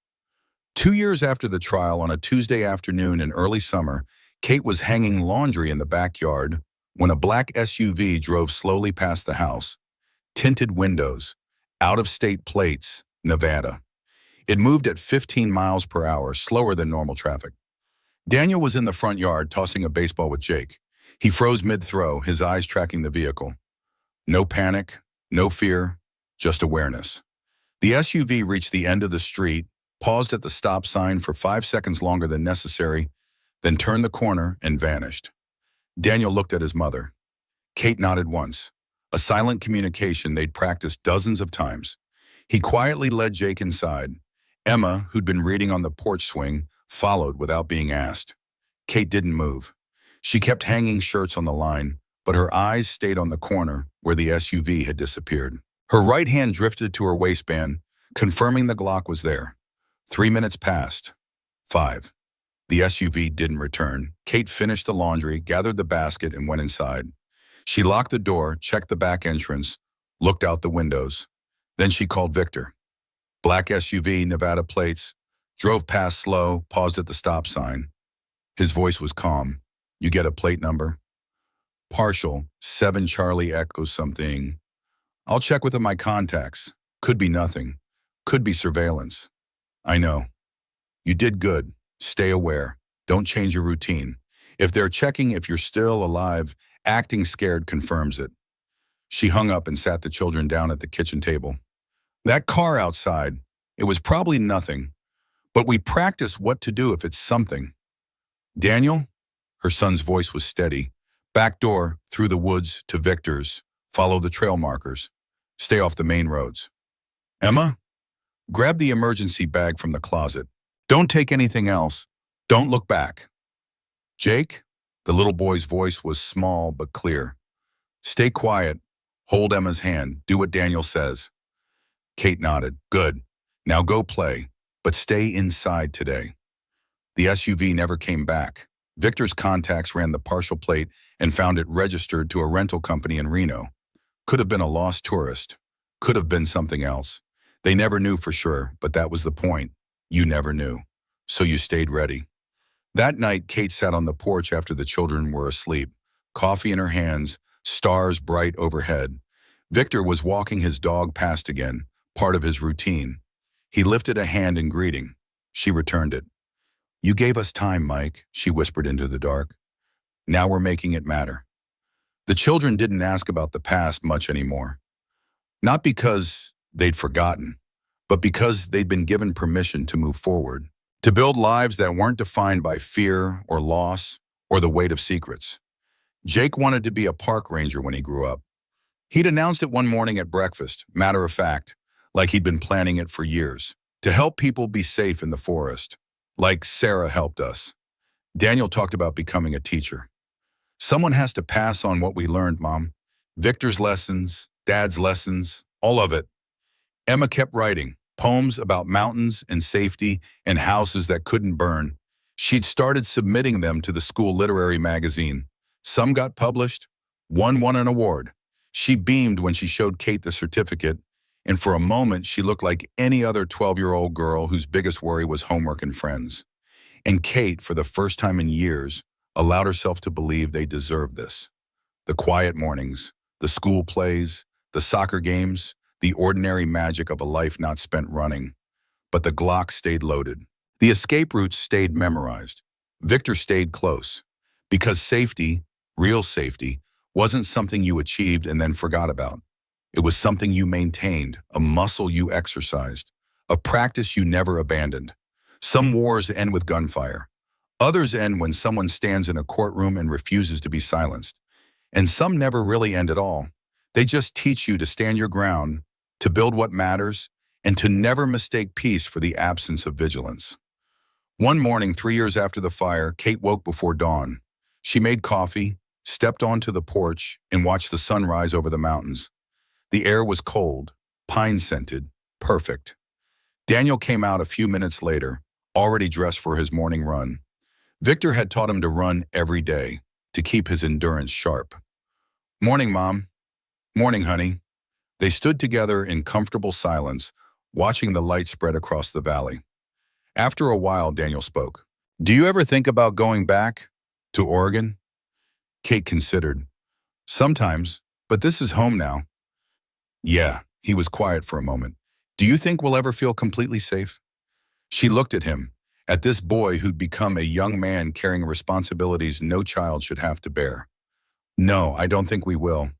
2 years after the trial, on a Tuesday afternoon in early summer, Kate was hanging laundry in the backyard when a black SUV drove slowly past the house. Tinted windows, out-of-state plates, Nevada. It moved at 15 miles per hour, slower than normal traffic. Daniel was in the front yard tossing a baseball with Jake. He froze mid-throw, his eyes tracking the vehicle. No panic, no fear, just awareness. The SUV reached the end of the street, paused at the stop sign for 5 seconds longer than necessary, then turned the corner and vanished. Daniel looked at his mother. Kate nodded once, a silent communication they'd practiced dozens of times. He quietly led Jake inside. Emma, who'd been reading on the porch swing, followed without being asked. Kate didn't move. She kept hanging shirts on the line, but her eyes stayed on the corner where the SUV had disappeared. Her right hand drifted to her waistband, confirming the Glock was there. 3 minutes passed. 5. The SUV didn't return. Kate finished the laundry, gathered the basket, and went inside. She locked the door, checked the back entrance, looked out the windows. Then she called Victor. Black SUV, Nevada plates, drove past slow, paused at the stop sign. His voice was calm. You get a plate number? Partial, 7 Charlie Echo something. I'll check with my contacts. Could be nothing. Could be surveillance. I know. You did good. Stay aware. Don't change your routine. If they're checking if you're still alive, acting scared confirms it. She hung up and sat the children down at the kitchen table. That car outside, it was probably nothing, but we practice what to do if it's something. Daniel? Her son's voice was steady. Back door, through the woods, to Victor's. Follow the trail markers. Stay off the main roads. Emma? Grab the emergency bag from the closet. Don't take anything else. Don't look back. Jake? The little boy's voice was small but clear. Stay quiet. Hold Emma's hand. Do what Daniel says. Kate nodded. Good. Now go play, but stay inside today. The SUV never came back. Victor's contacts ran the partial plate and found it registered to a rental company in Reno. Could have been a lost tourist. Could have been something else. They never knew for sure, but that was the point. You never knew. So you stayed ready. That night, Kate sat on the porch after the children were asleep, coffee in her hands, stars bright overhead. Victor was walking his dog past again, part of his routine. He lifted a hand in greeting. She returned it. You gave us time, Mike, she whispered into the dark. Now we're making it matter. The children didn't ask about the past much anymore. Not because they'd forgotten, but because they'd been given permission to move forward, to build lives that weren't defined by fear or loss or the weight of secrets. Jake wanted to be a park ranger when he grew up. He'd announced it one morning at breakfast, matter of fact, like he'd been planning it for years, to help people be safe in the forest, like Sarah helped us. Daniel talked about becoming a teacher. Someone has to pass on what we learned, Mom. Victor's lessons, Dad's lessons, all of it. Emma kept writing poems about mountains and safety and houses that couldn't burn. She'd started submitting them to the school literary magazine. Some got published, one won an award. She beamed when she showed Kate the certificate, and for a moment she looked like any other 12-year-old girl whose biggest worry was homework and friends. And Kate, for the first time in years, allowed herself to believe they deserved this. The quiet mornings, the school plays, the soccer games, the ordinary magic of a life not spent running. But the Glock stayed loaded. The escape routes stayed memorized. Victor stayed close. Because safety, real safety, wasn't something you achieved and then forgot about. It was something you maintained, a muscle you exercised, a practice you never abandoned. Some wars end with gunfire. Others end when someone stands in a courtroom and refuses to be silenced. And some never really end at all. They just teach you to stand your ground, to build what matters, and to never mistake peace for the absence of vigilance. One morning, 3 years after the fire, Kate woke before dawn. She made coffee, stepped onto the porch, and watched the sun rise over the mountains. The air was cold, pine-scented, perfect. Daniel came out a few minutes later, already dressed for his morning run. Victor had taught him to run every day, to keep his endurance sharp. Morning, Mom. Morning, honey. They stood together in comfortable silence, watching the light spread across the valley. After a while, Daniel spoke. Do you ever think about going back to Oregon? Kate considered. Sometimes, but this is home now. Yeah, he was quiet for a moment. Do you think we'll ever feel completely safe? She looked at him, at this boy who'd become a young man carrying responsibilities no child should have to bear. No, I don't think we will.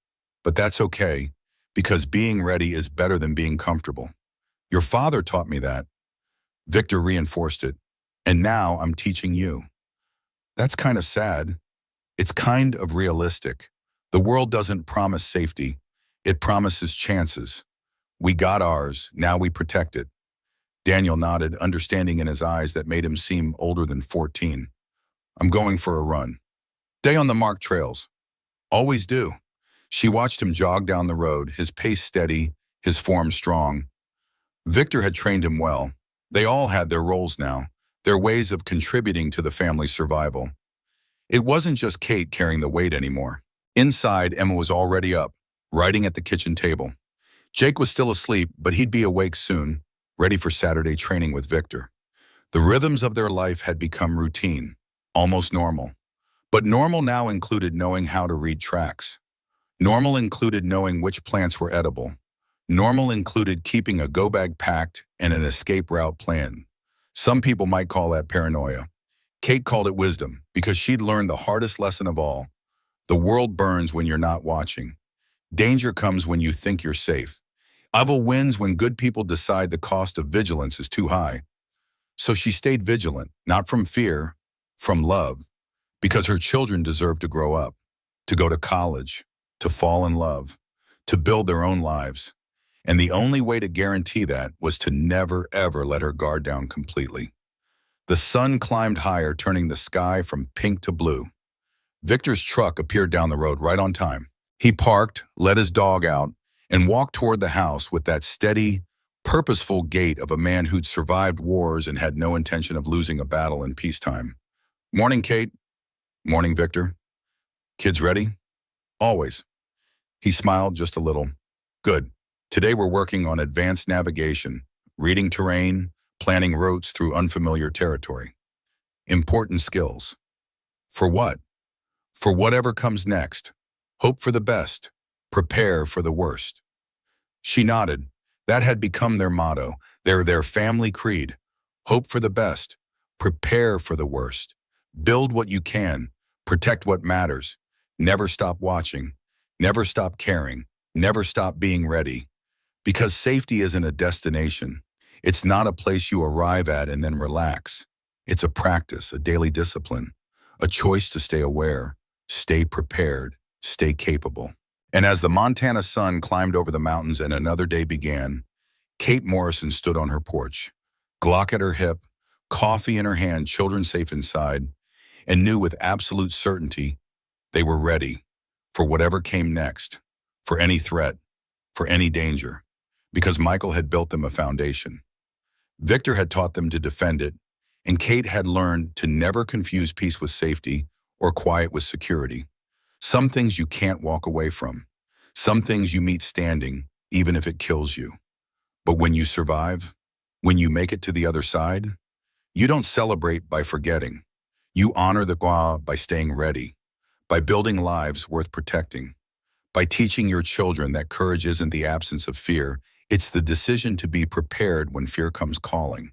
But that's okay, because being ready is better than being comfortable. Your father taught me that. Victor reinforced it. And now I'm teaching you. That's kind of sad. It's kind of realistic. The world doesn't promise safety. It promises chances. We got ours, now we protect it. Daniel nodded, understanding in his eyes that made him seem older than 14. I'm going for a run. Stay on the marked trails. Always do. She watched him jog down the road, his pace steady, his form strong. Victor had trained him well. They all had their roles now, their ways of contributing to the family's survival. It wasn't just Kate carrying the weight anymore. Inside, Emma was already up, writing at the kitchen table. Jake was still asleep, but he'd be awake soon, ready for Saturday training with Victor. The rhythms of their life had become routine, almost normal. But normal now included knowing how to read tracks. Normal included knowing which plants were edible. Normal included keeping a go-bag packed and an escape route planned. Some people might call that paranoia. Kate called it wisdom because she'd learned the hardest lesson of all. The world burns when you're not watching. Danger comes when you think you're safe. Evil wins when good people decide the cost of vigilance is too high. So she stayed vigilant, not from fear, from love, because her children deserved to grow up, to go to college, to fall in love, to build their own lives. And the only way to guarantee that was to never, ever let her guard down completely. The sun climbed higher, turning the sky from pink to blue. Victor's truck appeared down the road right on time. He parked, let his dog out, and walked toward the house with that steady, purposeful gait of a man who'd survived wars and had no intention of losing a battle in peacetime. Morning, Kate. Morning, Victor. Kids ready? Always. He smiled just a little. Good. Today we're working on advanced navigation, reading terrain, planning routes through unfamiliar territory. Important skills. For what? For whatever comes next. Hope for the best. Prepare for the worst. She nodded. That had become their motto, their family creed. Hope for the best. Prepare for the worst. Build what you can. Protect what matters. Never stop watching. Never stop caring. Never stop being ready. Because safety isn't a destination. It's not a place you arrive at and then relax. It's a practice, a daily discipline, a choice to stay aware, stay prepared, stay capable. And as the Montana sun climbed over the mountains and another day began, Kate Morrison stood on her porch, Glock at her hip, coffee in her hand, children safe inside, and knew with absolute certainty they were ready for whatever came next, for any threat, for any danger, because Michael had built them a foundation. Victor had taught them to defend it, and Kate had learned to never confuse peace with safety or quiet with security. Some things you can't walk away from. Some things you meet standing, even if it kills you. But when you survive, when you make it to the other side, you don't celebrate by forgetting. You honor the Gua by staying ready, by building lives worth protecting, by teaching your children that courage isn't the absence of fear, it's the decision to be prepared when fear comes calling.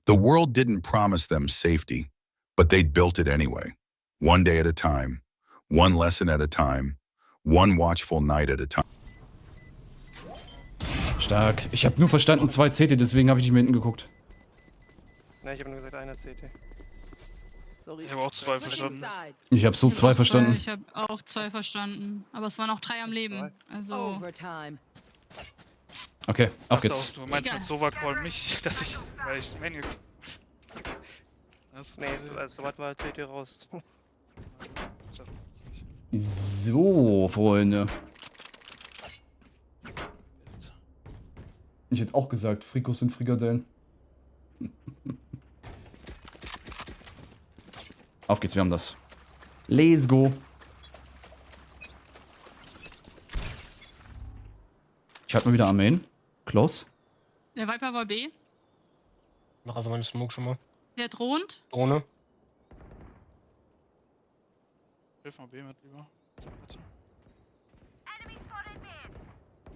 The world didn't promise them safety, but they'd built it anyway, one day at a time. One lesson at a time, one watchful night at a time. Stark. Ich habe nur verstanden 2 CT, deswegen habe ich nicht mehr hinten geguckt. Nein, ich habe nur gesagt, einer CT. Ich habe auch 2 verstanden. Ich habe so 2 verstanden. Ich habe auch 2 verstanden. Aber es waren auch 3 am Leben. Also. Okay, auf Dachte geht's. auch, du meinst mit Sova-Call mich, dass ich. Weil ich Main geguckt. Nee, so weit war CT raus. So, Freunde. Ich hätte auch gesagt, Frikos sind Frikadellen. Auf geht's, wir haben das. Let's go. Ich halte mal wieder am Main. Close. Der Viper war B. Mach einfach meine Smoke schon mal. Der drohend. Drohne. Hilf mal B mit lieber. So, bitte.